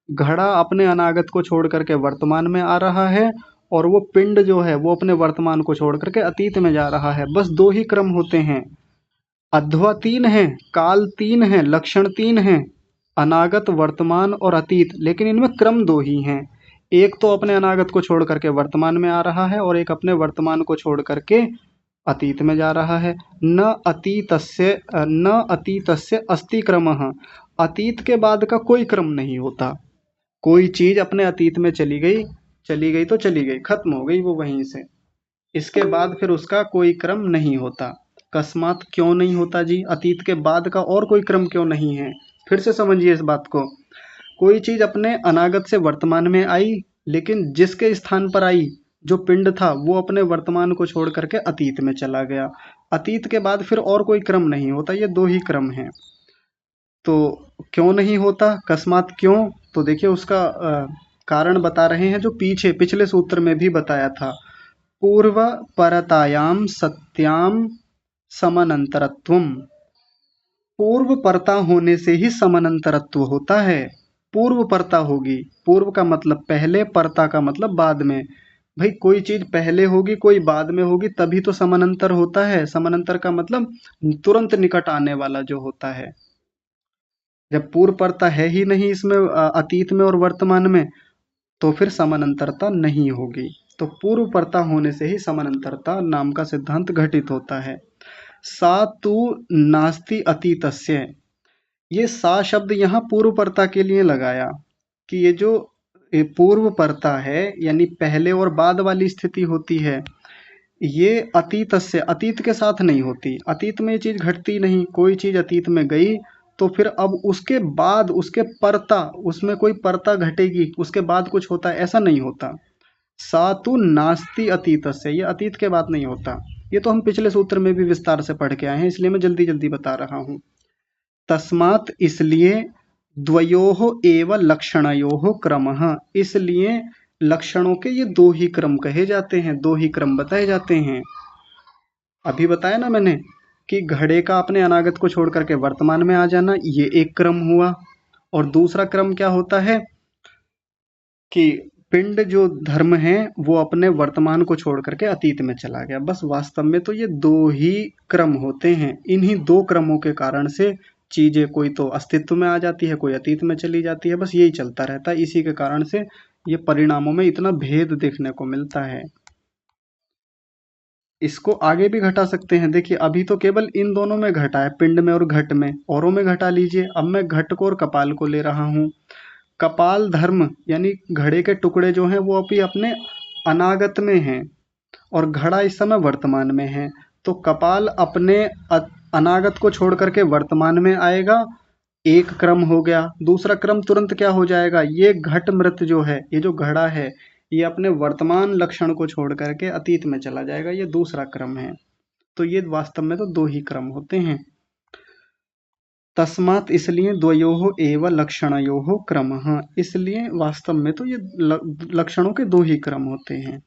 घड़ा अपने अनागत को छोड़ करके वर्तमान में आ रहा है और वो पिंड जो है वो अपने वर्तमान को छोड़ करके अतीत में जा रहा है। बस दो ही क्रम होते हैं। अध्वा तीन है, काल तीन है, लक्षण तीन है, अनागत, वर्तमान और अतीत, लेकिन इनमें क्रम दो ही हैं। एक तो अपने अनागत को छोड़ करके वर्तमान में आ रहा है और एक अपने वर्तमान को छोड़ करके अतीत में जा रहा है। न अतीतस्य अस्ति क्रमः। अतीत के बाद का कोई क्रम नहीं होता। कोई चीज अपने अतीत में चली गई तो चली गई, खत्म हो गई वो वहीं से। इसके बाद फिर उसका कोई क्रम नहीं होता। अकस्मात क्यों नहीं होता जी? अतीत के बाद का और कोई क्रम क्यों नहीं है? फिर से समझिए इस बात को। कोई चीज अपने अनागत से वर्तमान में आई, लेकिन जिसके स्थान पर आई, जो पिंड था, वो अपने वर्तमान को छोड़ करके अतीत में चला गया। अतीत के बाद फिर और कोई क्रम नहीं होता, ये दो ही क्रम हैं। तो क्यों नहीं होता, अकस्मात क्यों? तो देखिए उसका कारण बता रहे हैं जो पिछले सूत्र में भी बताया था। पूर्व परतायाम सत्याम समानंतरत्वम। पूर्व परता होने से ही समानंतरत्व होता है। पूर्व परता होगी, पूर्व का मतलब पहले, परता का मतलब बाद में। भाई कोई चीज पहले होगी कोई बाद में होगी तभी तो समानंतर होता है। समानंतर का मतलब तुरंत निकट आने वाला जो होता है। जब पूर्व परता है ही नहीं इसमें, अतीत में और वर्तमान में, तो फिर समानंतरता नहीं होगी। तो पूर्व परता होने से ही समानंतरता नाम का सिद्धांत घटित होता है। सा तु नास्ति अतीतस्य। ये सा शब्द यहाँ पूर्व परता के लिए लगाया कि ये जो पूर्व परता है यानी पहले और बाद वाली स्थिति होती है, ये अतीतस्य, अतीत के साथ नहीं होती। अतीत में ये चीज घटती नहीं। कोई चीज अतीत में गई तो फिर अब उसके बाद उसके परता, उसमें कोई परता घटेगी, उसके बाद कुछ होता है, ऐसा नहीं होता। सा तु नास्ति अतीतस्य, ये अतीत के बाद नहीं होता। ये तो हम पिछले सूत्र में भी विस्तार से पढ़ के आए हैं, इसलिए मैं जल्दी जल्दी बता रहा हूँ। तस्मात्, इसलिए, द्वयोः एव लक्षणयोः क्रमः, इसलिए लक्षणों के ये दो ही क्रम कहे जाते हैं, दो ही क्रम बताए जाते हैं। अभी बताया ना मैंने कि घड़े का अपने अनागत को छोड़ करके वर्तमान में आ जाना, ये एक क्रम हुआ। और दूसरा क्रम क्या होता है कि पिंड जो धर्म है वो अपने वर्तमान को छोड़ करके अतीत में चला गया। बस वास्तव में तो ये दो ही क्रम होते हैं। इन्हीं दो क्रमों के कारण से चीजें कोई तो अस्तित्व में आ जाती है, कोई अतीत में चली जाती है, बस यही चलता रहता है। इसी के कारण से ये परिणामों में इतना भेद देखने को मिलता है। इसको आगे भी घटा सकते हैं। देखिए अभी तो केवल इन दोनों में घटा है, पिंड में और घट में, औरों में घटा लीजिए। अब मैं घट को और कपाल को ले रहा हूँ। कपाल धर्म यानी घड़े के टुकड़े जो हैं वो अभी अपने अनागत में हैं और घड़ा इस समय वर्तमान में है। तो कपाल अपने अनागत को छोड़ करके वर्तमान में आएगा, एक क्रम हो गया। दूसरा क्रम तुरंत क्या हो जाएगा, ये घट मृत जो है, ये जो घड़ा है, ये अपने वर्तमान लक्षण को छोड़ करके अतीत में चला जाएगा, ये दूसरा क्रम है। तो ये वास्तव में तो दो ही क्रम होते हैं। तस्मात्, इसलिए, द्वयोः एव लक्षणयोः क्रमः, इसलिए वास्तव में तो ये लक्षणों के दो ही क्रम होते हैं।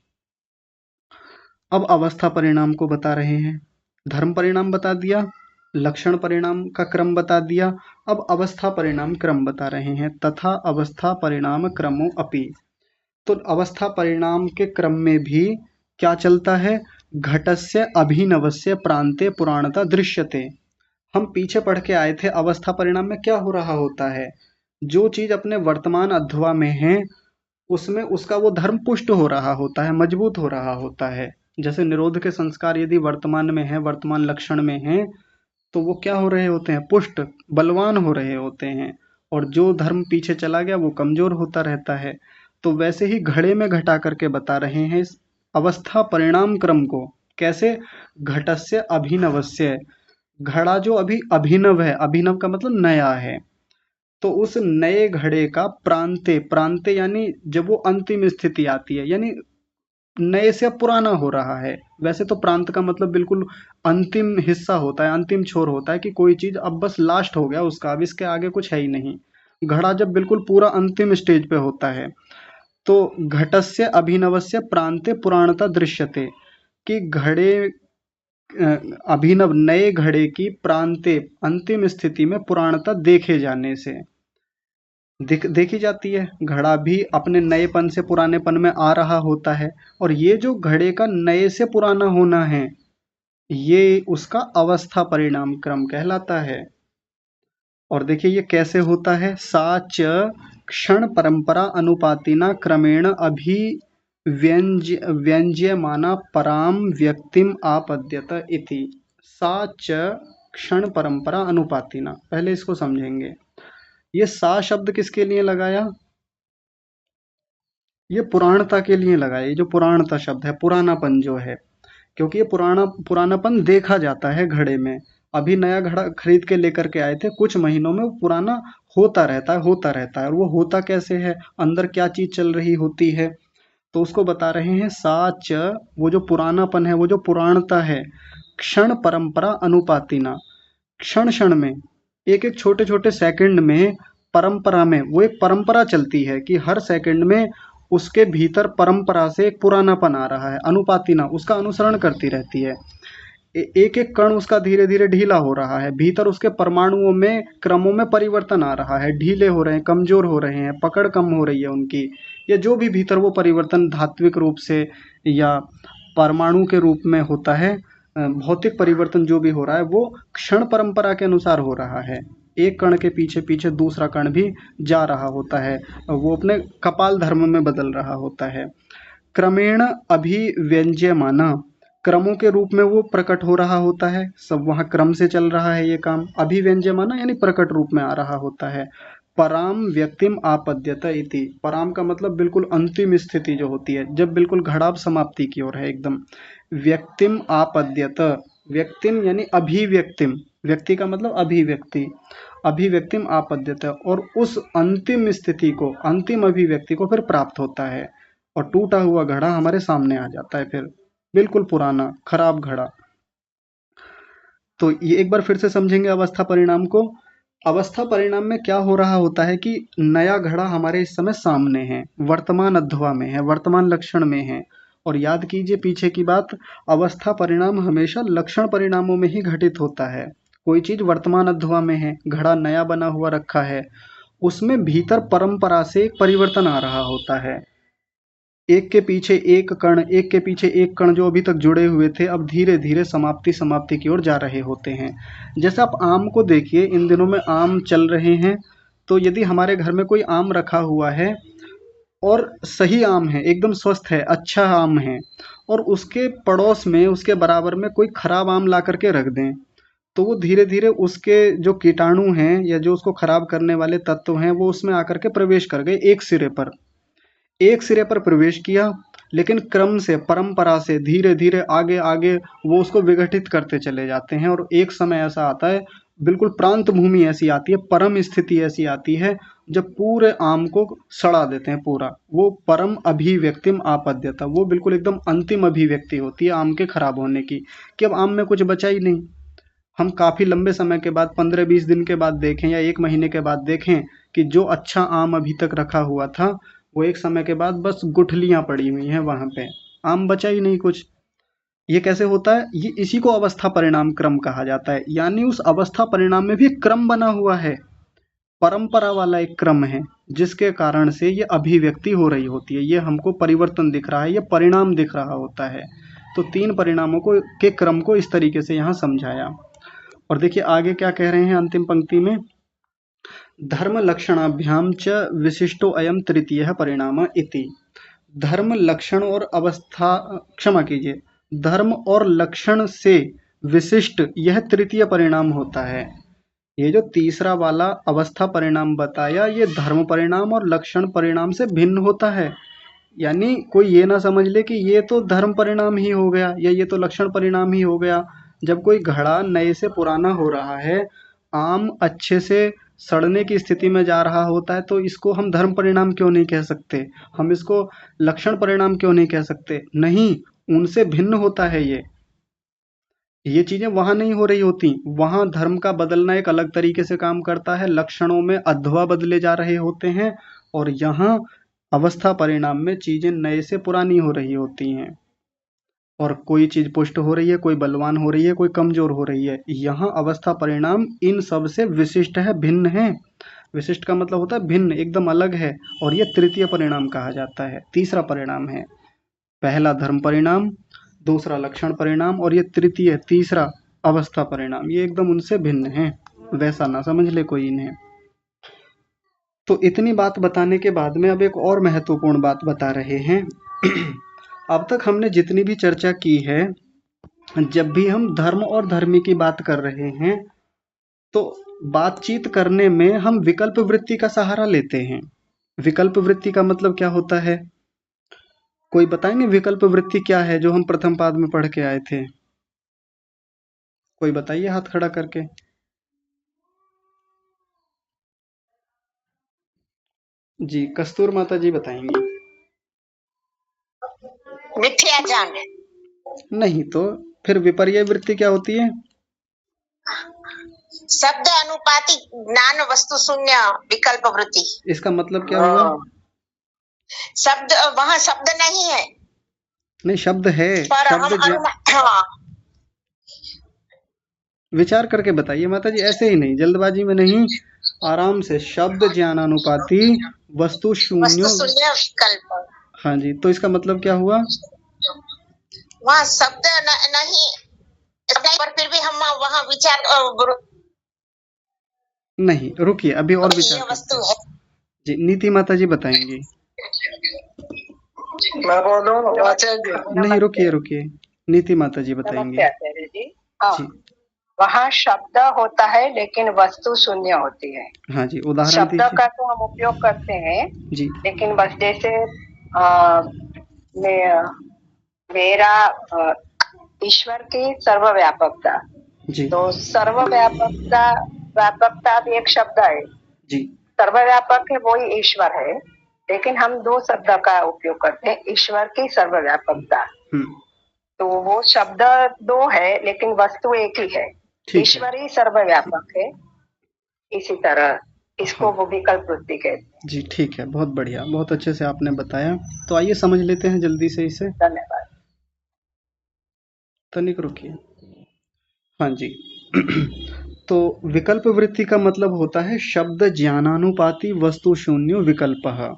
अब अवस्था परिणाम को बता रहे हैं। धर्म परिणाम बता दिया, लक्षण परिणाम का क्रम बता दिया, अब अवस्था परिणाम क्रम बता रहे हैं। तथा अवस्था परिणाम क्रमो अपि, तो अवस्था परिणाम के क्रम में भी क्या चलता है, घटस्य अभिनवस्य प्रांते पुराणता दृश्यते। हम पीछे पढ़ के आए थे अवस्था परिणाम में क्या हो रहा होता है, जो चीज अपने वर्तमान अध्वा में है उसमें उसका वो धर्म पुष्ट हो रहा होता है, मजबूत हो रहा होता है। जैसे निरोध के संस्कार यदि वर्तमान में है, वर्तमान लक्षण में है, तो वो क्या हो रहे होते हैं, पुष्ट, बलवान हो रहे होते हैं। और जो धर्म पीछे चला गया वो कमजोर होता रहता है। तो वैसे ही घड़े में घटा करके बता रहे हैं इस अवस्था परिणाम क्रम को। कैसे, घटस्य अभिनवस्य, घड़ा जो अभी अभिनव है, अभिनव का मतलब नया है, तो उस नए घड़े का प्रांते, प्रांते यानी जब वो अंतिम स्थिति आती है, यानी नए से अब पुराना हो रहा है। वैसे तो प्रांत का मतलब बिल्कुल अंतिम हिस्सा होता है, अंतिम छोर होता है कि कोई चीज अब बस लास्ट हो गया उसका, अब इसके आगे कुछ है ही नहीं। घड़ा जब बिल्कुल पूरा अंतिम स्टेज पे होता है। तो घटस्य अभिनवस्य प्रांते पुराणता दृश्यते, कि घड़े अभिनव नए घड़े की प्रांते अंतिम स्थिति में पुराणता देखे जाने से देखी जाती है। घड़ा भी अपने नएपन से पुरानेपन में आ रहा होता है, और ये जो घड़े का नए से पुराना होना है, ये उसका अवस्था परिणाम क्रम कहलाता है। और देखिए ये कैसे होता है, सा च क्षण परंपरा अनुपातिना क्रमेण व्यंज्यमाना पराम व्यक्तिम आपद्यत इति। सा च क्षण परंपरा अनुपातिना, पहले इसको समझेंगे। ये सा शब्द किसके लिए लगाया, ये पुराणता के लिए लगाया। ये जो पुराणता शब्द है, पुरानापन जो है, क्योंकि ये पुरानापन देखा जाता है घड़े में। अभी नया घड़ा खरीद के लेकर के आए थे, कुछ महीनों में वो पुराना होता रहता है। और वो होता कैसे है, अंदर क्या चीज चल रही होती है, तो उसको बता रहे हैं। सा च, वो जो पुरानापन है, वो जो पुराणता है, क्षण परंपरा अनुपातिना, क्षण क्षण में, एक एक छोटे छोटे सेकंड में, परंपरा में, वो एक परंपरा चलती है कि हर सेकंड में उसके भीतर परंपरा से एक पुरानापन आ रहा है। अनुपातिना, उसका अनुसरण करती रहती है। एक एक कण उसका धीरे धीरे ढीला हो रहा है, भीतर उसके परमाणुओं में, क्रमों में परिवर्तन आ रहा है, ढीले हो रहे हैं, कमजोर हो रहे हैं, पकड़ कम हो रही है उनकी, या जो भी भीतर वो परिवर्तन धात्विक रूप से या परमाणु के रूप में होता है, भौतिक परिवर्तन जो भी हो रहा है, वो क्षण परंपरा के अनुसार हो रहा है। एक कण के पीछे पीछे दूसरा कण भी जा रहा होता है, वो अपने कपाल धर्म में बदल रहा होता है। क्रमेण अभिव्यंज्यमाना, क्रमों के रूप में वो प्रकट हो रहा होता है, सब वहाँ क्रम से चल रहा है ये काम। अभिव्यंज्यमाना यानी प्रकट रूप में आ रहा होता है। पराम व्यक्तिम आपद्यत इति, पराम का मतलब बिल्कुल अंतिम स्थिति जो होती है, जब बिल्कुल घड़ा समाप्ति की ओर है एकदम। व्यक्तिम आपद्यत, व्यक्तिम यानी अभिव्यक्तिम, व्यक्ति का मतलब अभिव्यक्ति, अभिव्यक्तिम आपद्यते, और उस अंतिम स्थिति को, अंतिम अभिव्यक्ति को फिर प्राप्त होता है, और टूटा हुआ घड़ा हमारे सामने आ जाता है, फिर बिल्कुल पुराना खराब घड़ा। तो ये एक बार फिर से समझेंगे अवस्था परिणाम को। अवस्था परिणाम में क्या हो रहा होता है कि नया घड़ा हमारे इस समय सामने है, वर्तमान अध्वा में है, वर्तमान लक्षण में है। और याद कीजिए पीछे की बात, अवस्था परिणाम हमेशा लक्षण परिणामों में ही घटित होता है। कोई चीज वर्तमान अध्वा में है, घड़ा नया बना हुआ रखा है, उसमें भीतर परंपरा से एक परिवर्तन आ रहा होता है। एक के पीछे एक कण, एक के पीछे एक कण जो अभी तक जुड़े हुए थे, अब धीरे धीरे समाप्ति की ओर जा रहे होते हैं। जैसे आप आम को देखिए, इन दिनों में आम चल रहे हैं, तो यदि हमारे घर में कोई आम रखा हुआ है और सही आम है, एकदम स्वस्थ है, अच्छा आम है, और उसके पड़ोस में, उसके बराबर में कोई खराब आम ला करके रख दें, तो वो धीरे धीरे उसके जो कीटाणु हैं या जो उसको खराब करने वाले तत्व हैं, वो उसमें आकर के प्रवेश कर गए। एक सिरे पर प्रवेश किया, लेकिन क्रम से, परंपरा से धीरे धीरे आगे आगे वो उसको विघटित करते चले जाते हैं। और एक समय ऐसा आता है, बिल्कुल प्रांत भूमि ऐसी आती है, परम स्थिति ऐसी आती है, जब पूरे आम को सड़ा देते हैं पूरा। वो परम अभिव्यक्तिम आपद्यता, वो बिल्कुल एकदम अंतिम अभिव्यक्ति होती है आम के खराब होने की, कि अब आम में कुछ बचा ही नहीं। हम काफी लंबे समय के बाद, 15-20 दिन के बाद देखें या 1 महीने के बाद देखें कि जो अच्छा आम अभी तक रखा हुआ था, वो एक समय के बाद बस गुठलियां पड़ी हुई हैं वहां पे, आम बचा ही नहीं कुछ। ये कैसे होता है? ये इसी को अवस्था परिणाम क्रम कहा जाता है। यानी उस अवस्था परिणाम में भी क्रम बना हुआ है, परंपरा वाला एक क्रम है, जिसके कारण से ये अभिव्यक्ति हो रही होती है, ये हमको परिवर्तन दिख रहा है, ये परिणाम दिख रहा होता है। तो 3 परिणामों को के क्रम को इस तरीके से यहाँ समझाया। और देखिए आगे क्या कह रहे हैं अंतिम पंक्ति में, धर्म लक्षणाभ्याम च विशिष्टो अयम तृतीय परिणाम इति। धर्म लक्षण और अवस्था, क्षमा कीजिए, धर्म और लक्षण से विशिष्ट यह तृतीय परिणाम होता है। ये जो तीसरा वाला अवस्था परिणाम बताया, ये धर्म परिणाम और लक्षण परिणाम से भिन्न होता है। यानी कोई ये ना समझ ले कि ये तो धर्म परिणाम ही हो गया या ये तो लक्षण परिणाम ही हो गया। जब कोई घड़ा नए से पुराना हो रहा है, आम अच्छे से सड़ने की स्थिति में जा रहा होता है, तो इसको हम धर्म परिणाम क्यों नहीं कह सकते? हम इसको लक्षण परिणाम क्यों नहीं कह सकते? नहीं, उनसे भिन्न होता है ये चीजें वहां नहीं हो रही होती। वहां धर्म का बदलना एक अलग तरीके से काम करता है, लक्षणों में अध्वा बदले जा रहे होते हैं, और यहाँ अवस्था परिणाम में चीजें नए से पुरानी हो रही होती हैं, और कोई चीज पुष्ट हो रही है, कोई बलवान हो रही है, कोई कमजोर हो रही है। यहाँ अवस्था परिणाम इन सब से विशिष्ट है, भिन्न है। विशिष्ट का मतलब होता है भिन्न, एकदम अलग है, और ये तृतीय परिणाम कहा जाता है, तीसरा परिणाम है। पहला धर्म परिणाम, दूसरा लक्षण परिणाम, और ये तृतीय, तीसरा अवस्था परिणाम, ये एकदम उनसे भिन्न है। वैसा ना समझ ले कोई इन्हें। तो इतनी बात बताने के बाद में अब एक और महत्वपूर्ण बात बता रहे हैं। अब तक हमने जितनी भी चर्चा की है, जब भी हम धर्म और धर्मी की बात कर रहे हैं, तो बातचीत करने में हम विकल्प वृत्ति का सहारा लेते हैं। विकल्प वृत्ति का मतलब क्या होता है? कोई बताएंगे विकल्प वृत्ति क्या है, जो हम प्रथम पाद में पढ़ के आए थे? कोई बताइए हाथ खड़ा करके। जी, कस्तूर माता जी बताएंगी। मिथ्या ज्ञान। नहीं तो फिर विपर्य वृत्ति क्या होती है? शब्द अनुपाति ज्ञान वस्तु शून्य विकल्प वृत्ति। इसका मतलब क्या हुआ? शब्द, वहाँ शब्द नहीं है। नहीं, शब्द है, पर शब्द हाँ। विचार करके बताइए माता जी, ऐसे ही नहीं, जल्दबाजी में नहीं, आराम से। शब्द ज्ञानानुपाति वस्तु शून्य विकल्प। हाँ जी, तो इसका मतलब क्या हुआ? वहाँ शब्द नहीं, पर फिर भी हम वहाँ विचार नहीं, रुकिए, अभी और विचार वस्तु है। जी, नीति माता जी बताएंगी। मैं बोलूं आचार्य जी? नहीं, रुकिए, नीति माता जी बताएंगे। आचार्य जी, हाँ, वहाँ शब्द होता है लेकिन वस्तु शून्य होती है। हाँ जी, उदाहरण शब्द का तो हम उपयोग करते हैं जी, लेकिन बस जैसे मेरा ईश्वर की सर्वव्यापकता, जी, तो सर्वव्यापकता सर्वव्यापकता भी एक शब्द है। जी। सर्वव्यापक है वही ईश्वर है, लेकिन हम दो शब्द का उपयोग करते हैं, ईश्वर की सर्वव्यापकता। तो वो शब्द दो है लेकिन वस्तु एक ही है, ईश्वर ही सर्वव्यापक है। इसी तरह इसको वो विकल्प वृत्ति कहते हैं। जी ठीक है, बहुत बढ़िया, बहुत अच्छे से आपने बताया। तो आइए समझ लेते हैं जल्दी से इसे। धन्यवाद। तनिक रुकिए। हाँ जी। तो विकल्प वृत्ति का मतलब होता है शब्द ज्ञानानुपाती वस्तु शून्य विकल्पः।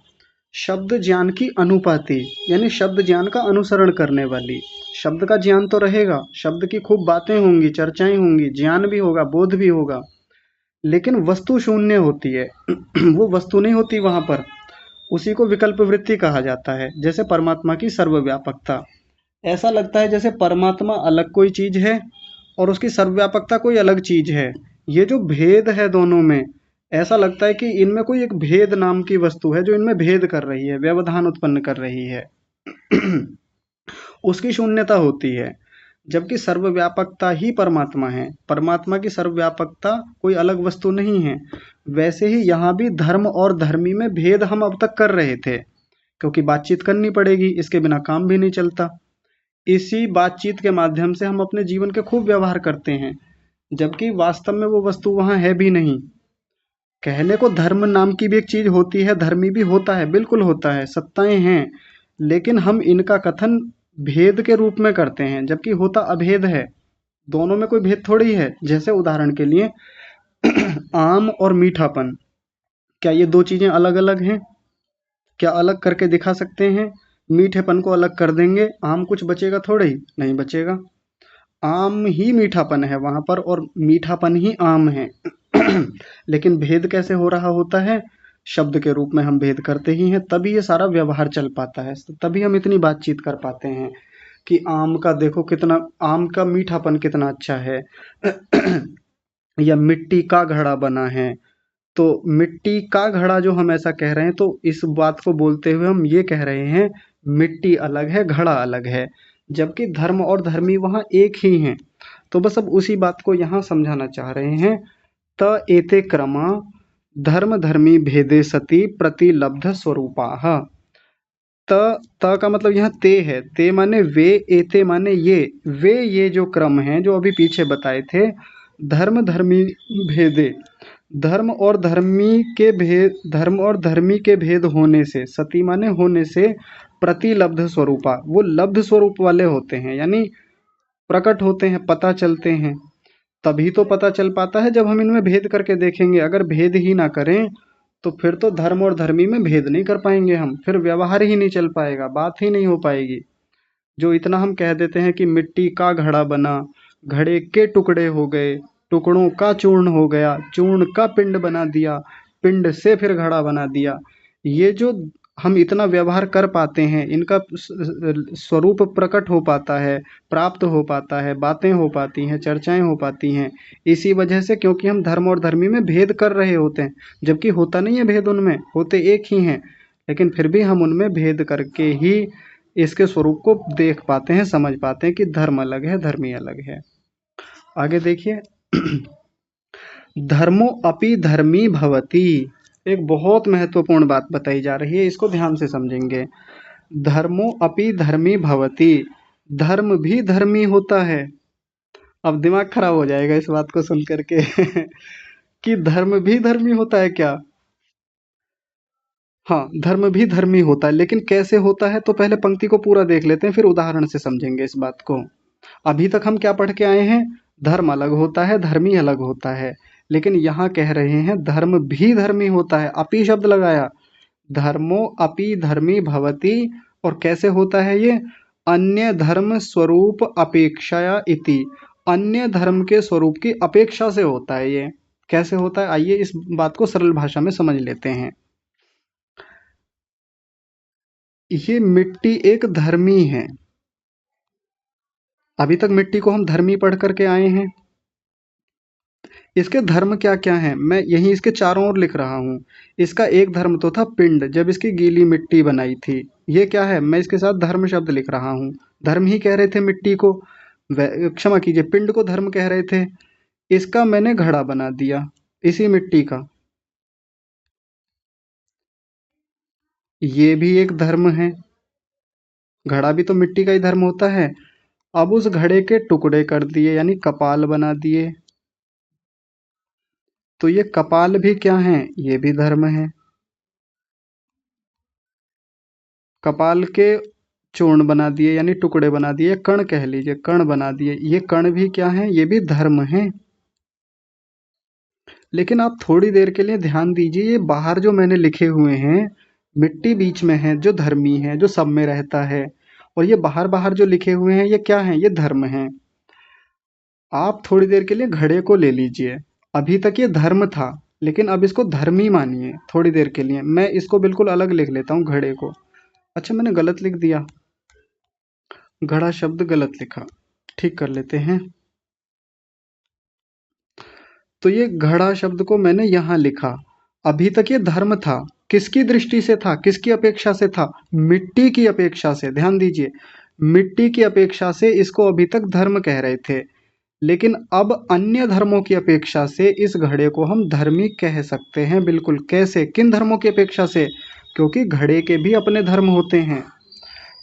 शब्द ज्ञान की अनुपाती, यानी शब्द ज्ञान का अनुसरण करने वाली। शब्द का ज्ञान तो रहेगा, शब्द की खूब बातें होंगी, चर्चाएं होंगी, ज्ञान भी होगा, बोध भी होगा, लेकिन वस्तु शून्य होती है। वो वस्तु नहीं होती वहां पर, उसी को विकल्प वृत्ति कहा जाता है। जैसे परमात्मा की सर्वव्यापकता, ऐसा लगता है जैसे परमात्मा अलग कोई चीज है और उसकी सर्वव्यापकता कोई अलग चीज है। ये जो भेद है दोनों में, ऐसा लगता है कि इनमें कोई एक भेद नाम की वस्तु है जो इनमें भेद कर रही है, व्यवधान उत्पन्न कर रही है। उसकी शून्यता होती है, जबकि सर्वव्यापकता ही परमात्मा है। परमात्मा की सर्वव्यापकता कोई अलग वस्तु नहीं है। वैसे ही यहाँ भी धर्म और धर्मी में भेद हम अब तक कर रहे थे, क्योंकि बातचीत करनी पड़ेगी, इसके बिना काम भी नहीं चलता। इसी बातचीत के माध्यम से हम अपने जीवन के खूब व्यवहार करते हैं, जबकि वास्तव में वो वस्तु वहां है भी नहीं। कहने को धर्म नाम की भी एक चीज होती है, धर्मी भी होता है, बिल्कुल होता है, सत्ताएं हैं, लेकिन हम इनका कथन भेद के रूप में करते हैं, जबकि होता अभेद है। दोनों में कोई भेद थोड़ी है। जैसे उदाहरण के लिए आम और मीठापन, क्या ये दो चीजें अलग अलग हैं? क्या अलग करके दिखा सकते हैं? मीठेपन को अलग कर देंगे, आम कुछ बचेगा थोड़े ही, नहीं बचेगा। आम ही मीठापन है वहां पर और मीठापन ही आम है। लेकिन भेद कैसे हो रहा होता है? शब्द के रूप में हम भेद करते ही हैं, तभी ये सारा व्यवहार चल पाता है, तभी हम इतनी बातचीत कर पाते हैं कि आम का देखो कितना, आम का मीठापन कितना अच्छा है। या मिट्टी का घड़ा बना है, तो मिट्टी का घड़ा जो हम ऐसा कह रहे हैं, तो इस बात को बोलते हुए हम ये कह रहे हैं मिट्टी अलग है, घड़ा अलग है, जबकि धर्म और धर्मी वहाँ एक ही हैं। तो बस अब उसी बात को यहाँ समझाना चाह रहे हैं। त एते क्रमा धर्म धर्मी भेदे सति प्रतिलब्ध स्वरूपाः। त का मतलब यहाँ ते है, ते माने वे, एते माने ये जो क्रम हैं जो अभी पीछे बताए थे, धर्म धर्मी भेदे, धर्म और धर्मी के भेद होने से, सती माने होने से, प्रतिलब्ध स्वरूपा, वो लब्ध स्वरूप वाले होते हैं, यानी प्रकट होते हैं, पता चलते हैं। तभी तो पता चल पाता है जब हम इनमें भेद करके देखेंगे। अगर भेद ही ना करें तो फिर तो धर्म और धर्मी में भेद नहीं कर पाएंगे हम, फिर व्यवहार ही नहीं चल पाएगा, बात ही नहीं हो पाएगी। जो इतना हम कह देते हैं कि मिट्टी का घड़ा बना, घड़े के टुकड़े हो गए, टुकड़ों का चूर्ण हो गया, चूर्ण का पिंड बना दिया, पिंड से फिर घड़ा बना दिया, ये जो हम इतना व्यवहार कर पाते हैं, इनका स्वरूप प्रकट हो पाता है, प्राप्त हो पाता है, बातें हो पाती हैं, चर्चाएं हो पाती हैं, इसी वजह से, क्योंकि हम धर्म और धर्मी में भेद कर रहे होते हैं, जबकि होता नहीं है भेद, उनमें होते एक ही हैं, लेकिन फिर भी हम उनमें भेद करके ही इसके स्वरूप को देख पाते हैं, समझ पाते हैं कि धर्म अलग है, धर्मी अलग है। आगे देखिए। धर्मो अपि धर्मी भवति, एक बहुत महत्वपूर्ण बात बताई जा रही है, इसको ध्यान से समझेंगे। धर्मो अपि धर्मी भवति, धर्म भी धर्मी होता है। अब दिमाग खराब हो जाएगा इस बात को सुन करके कि धर्म भी धर्मी होता है क्या? हाँ, धर्म भी धर्मी होता है, लेकिन कैसे होता है? तो पहले पंक्ति को पूरा देख लेते हैं, फिर उदाहरण से समझेंगे इस बात को। अभी तक हम क्या पढ़ के आए हैं? धर्म अलग होता है, धर्मी अलग होता है, लेकिन यहाँ कह रहे हैं धर्म भी धर्मी होता है, अपि शब्द लगाया, धर्मो अपि धर्मी भवति। और कैसे होता है ये? अन्य धर्म स्वरूप अपेक्षाया इति, अन्य धर्म के स्वरूप की अपेक्षा से होता है। ये कैसे होता है? आइए इस बात को सरल भाषा में समझ लेते हैं। ये मिट्टी एक धर्मी है, अभी तक मिट्टी को हम धर्मी पढ़ करके आए हैं। इसके धर्म क्या क्या हैं, मैं यहीं इसके चारों ओर लिख रहा हूँ। इसका एक धर्म तो था पिंड, जब इसकी गीली मिट्टी बनाई थी। ये क्या है? मैं इसके साथ धर्म शब्द लिख रहा हूँ। धर्म ही कह रहे थे मिट्टी को, क्षमा कीजिए, पिंड को धर्म कह रहे थे। इसका मैंने घड़ा बना दिया, इसी मिट्टी का। ये भी एक धर्म है, घड़ा भी तो मिट्टी का ही धर्म होता है। अब उस घड़े के टुकड़े कर दिए यानी कपाल बना दिए, तो ये कपाल भी क्या है, ये भी धर्म है। कपाल के चूर्ण बना दिए यानी टुकड़े बना दिए, कण कह लीजिए, कण बना दिए, ये कण भी क्या है, ये भी धर्म है। लेकिन आप थोड़ी देर के लिए ध्यान दीजिए, ये बाहर जो मैंने लिखे हुए हैं, मिट्टी बीच में है जो धर्मी है, जो सब में रहता है, और ये बाहर बाहर जो लिखे हुए हैं ये क्या है, ये धर्म है। आप थोड़ी देर के लिए घड़े को ले लीजिए, अभी तक ये धर्म था, लेकिन अब इसको धर्मी मानिए थोड़ी देर के लिए। मैं इसको बिल्कुल अलग लिख लेता हूँ घड़े को। अच्छा मैंने गलत लिख दिया, घड़ा शब्द गलत लिखा, ठीक कर लेते हैं। तो ये घड़ा शब्द को मैंने यहाँ लिखा, अभी तक ये धर्म था, किसकी दृष्टि से था, किसकी अपेक्षा से था, मिट्टी की अपेक्षा से। ध्यान दीजिए, मिट्टी की अपेक्षा से इसको अभी तक धर्म कह रहे थे, लेकिन अब अन्य धर्मों की अपेक्षा से इस घड़े को हम धर्मी कह सकते हैं। बिल्कुल, कैसे, किन धर्मों की अपेक्षा से, क्योंकि घड़े के भी अपने धर्म होते हैं।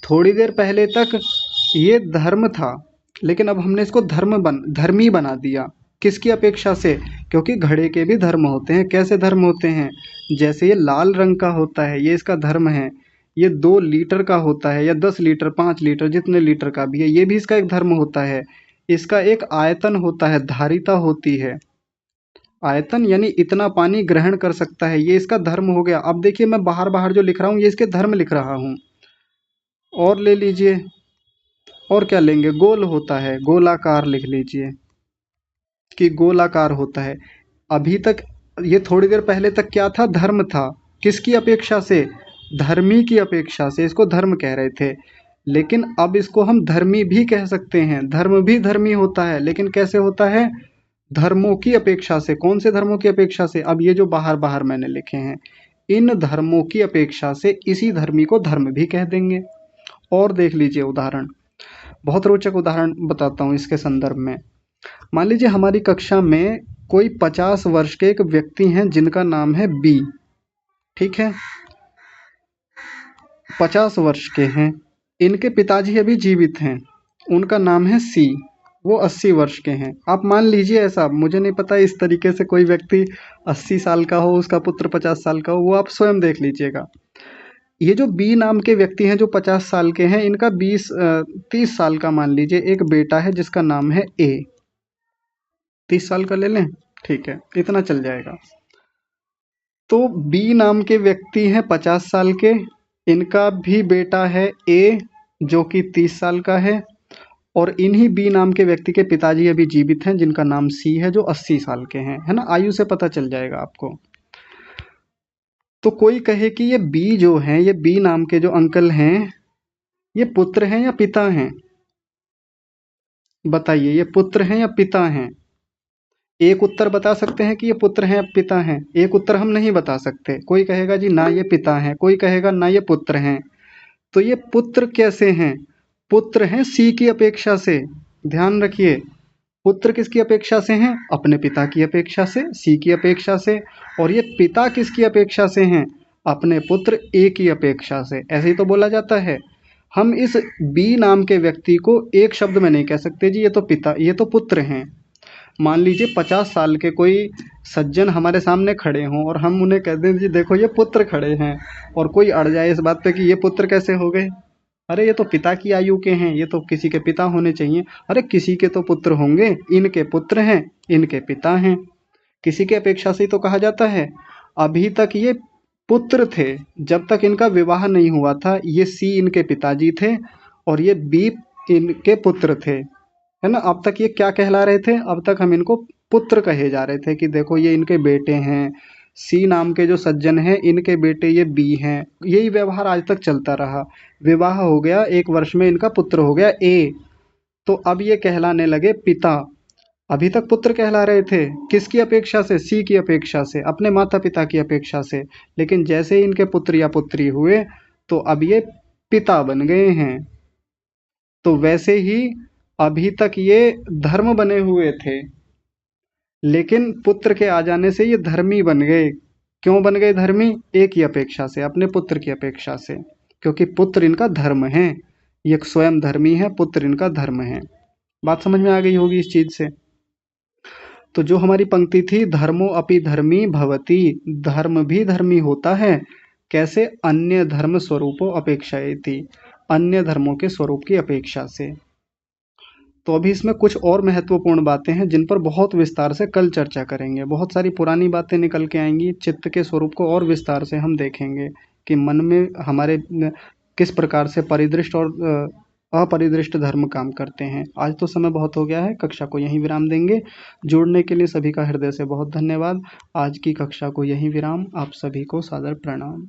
थोड़ी देर पहले तक ये धर्म था, लेकिन अब हमने इसको धर्मी बना दिया, किसकी अपेक्षा से, क्योंकि घड़े के भी धर्म होते हैं। कैसे धर्म होते हैं, जैसे ये लाल रंग का होता है, ये इसका धर्म है। ये 2 लीटर का होता है या 10 लीटर 5 लीटर जितने लीटर का भी है, ये भी इसका एक धर्म होता है। इसका एक आयतन होता है, धारिता होती है। आयतन यानी इतना पानी ग्रहण कर सकता है, ये इसका धर्म हो गया। अब देखिए मैं बाहर बाहर जो लिख रहा हूँ ये इसके धर्म लिख रहा हूँ। और ले लीजिए, और क्या लेंगे, गोल होता है, गोलाकार लिख लीजिए कि गोलाकार होता है। अभी तक ये थोड़ी देर पहले तक क्या था, धर्म था, किसकी अपेक्षा से, धर्मी की अपेक्षा से इसको धर्म कह रहे थे। लेकिन अब इसको हम धर्मी भी कह सकते हैं, धर्म भी धर्मी होता है, लेकिन कैसे होता है, धर्मों की अपेक्षा से। कौन से धर्मों की अपेक्षा से, अब ये जो बाहर बाहर मैंने लिखे हैं, इन धर्मों की अपेक्षा से इसी धर्मी को धर्म भी कह देंगे। और देख लीजिए उदाहरण, बहुत रोचक उदाहरण बताता हूँ इसके संदर्भ में। मान लीजिए हमारी कक्षा में कोई 50 वर्ष के एक व्यक्ति हैं जिनका नाम है बी, ठीक है, 50 वर्ष के हैं, इनके पिताजी अभी जीवित हैं, उनका नाम है सी, वो 80 वर्ष के हैं। आप मान लीजिए ऐसा, मुझे नहीं पता इस तरीके से कोई व्यक्ति 80 साल का हो, उसका पुत्र 50 साल का हो, वो आप स्वयं देख लीजिएगा। ये जो बी नाम के व्यक्ति हैं जो 50 साल के हैं, इनका 30 साल का मान लीजिए एक बेटा है जिसका नाम है ए। 30 साल का ले लें, ठीक है, इतना चल जाएगा। तो बी नाम के व्यक्ति हैं 50 साल के, इनका भी बेटा है ए जो कि 30 साल का है, और इन्हीं बी नाम के व्यक्ति के पिताजी अभी जीवित हैं जिनका नाम सी है जो 80 साल के हैं, है ना, आयु से पता चल जाएगा आपको। तो कोई कहे कि ये बी जो हैं, ये बी नाम के जो अंकल हैं, ये पुत्र हैं या पिता हैं, बताइए, ये पुत्र हैं या पिता हैं। एक उत्तर बता सकते हैं कि ये पुत्र हैं या पिता हैं, एक उत्तर हम नहीं बता सकते। कोई कहेगा जी ना ये पिता हैं, कोई कहेगा ना ये पुत्र हैं। तो ये पुत्र कैसे हैं, पुत्र हैं सी की अपेक्षा से। ध्यान रखिए, पुत्र किसकी अपेक्षा से हैं, अपने पिता की अपेक्षा से, सी की अपेक्षा से। और ये पिता किसकी अपेक्षा से हैं, अपने पुत्र ए की अपेक्षा से। ऐसे ही तो बोला जाता है। हम इस बी नाम के व्यक्ति को एक शब्द में नहीं कह सकते जी ये तो पिता, ये तो पुत्र हैं। मान लीजिए 50 साल के कोई सज्जन हमारे सामने खड़े हों और हम उन्हें कह दें जी देखो ये पुत्र खड़े हैं, और कोई अड़ जाए इस बात पे कि ये पुत्र कैसे हो गए, अरे ये तो पिता की आयु के हैं, ये तो किसी के पिता होने चाहिए। अरे किसी के तो पुत्र होंगे, इनके पुत्र हैं, इनके पिता हैं, किसी के अपेक्षा से ही तो कहा जाता है। अभी तक ये पुत्र थे, जब तक इनका विवाह नहीं हुआ था। ये सी इनके पिताजी थे और ये बी इनके पुत्र थे, है ना। अब तक ये क्या कहला रहे थे, अब तक हम इनको पुत्र कहे जा रहे थे कि देखो ये इनके बेटे हैं। सी नाम के जो सज्जन हैं इनके बेटे ये बी हैं, यही व्यवहार आज तक चलता रहा। विवाह हो गया, 1 वर्ष में इनका पुत्र हो गया ए, तो अब ये कहलाने लगे पिता। अभी तक पुत्र कहला रहे थे, किसकी अपेक्षा से, सी की अपेक्षा से, अपने माता पिता की अपेक्षा से। लेकिन जैसे ही इनके पुत्र या पुत्री हुए तो अब ये पिता बन गए हैं। तो वैसे ही अभी तक ये धर्म बने हुए थे, लेकिन पुत्र के आ जाने से ये धर्मी बन गए। क्यों बन गए धर्मी? एक ही अपेक्षा से, अपने पुत्र की अपेक्षा से, क्योंकि पुत्र इनका धर्म है। ये स्वयं धर्मी है, पुत्र इनका धर्म है। बात समझ में आ गई होगी इस चीज से। तो जो हमारी पंक्ति थी, धर्मो अपि धर्मी भवति, धर्म भी धर्मी होता है। कैसे? अन्य धर्म स्वरूपो अपेक्षाएति, अन्य धर्मों के स्वरूप की अपेक्षा से। तो अभी इसमें कुछ और महत्वपूर्ण बातें हैं जिन पर बहुत विस्तार से कल चर्चा करेंगे। बहुत सारी पुरानी बातें निकल के आएंगी, चित्त के स्वरूप को और विस्तार से हम देखेंगे कि मन में हमारे किस प्रकार से परिदृष्ट और अपरिदृष्ट धर्म काम करते हैं। आज तो समय बहुत हो गया है, कक्षा को यहीं विराम देंगे। जुड़ने के लिए सभी का हृदय से बहुत धन्यवाद। आज की कक्षा को यहीं विराम। आप सभी को सादर प्रणाम।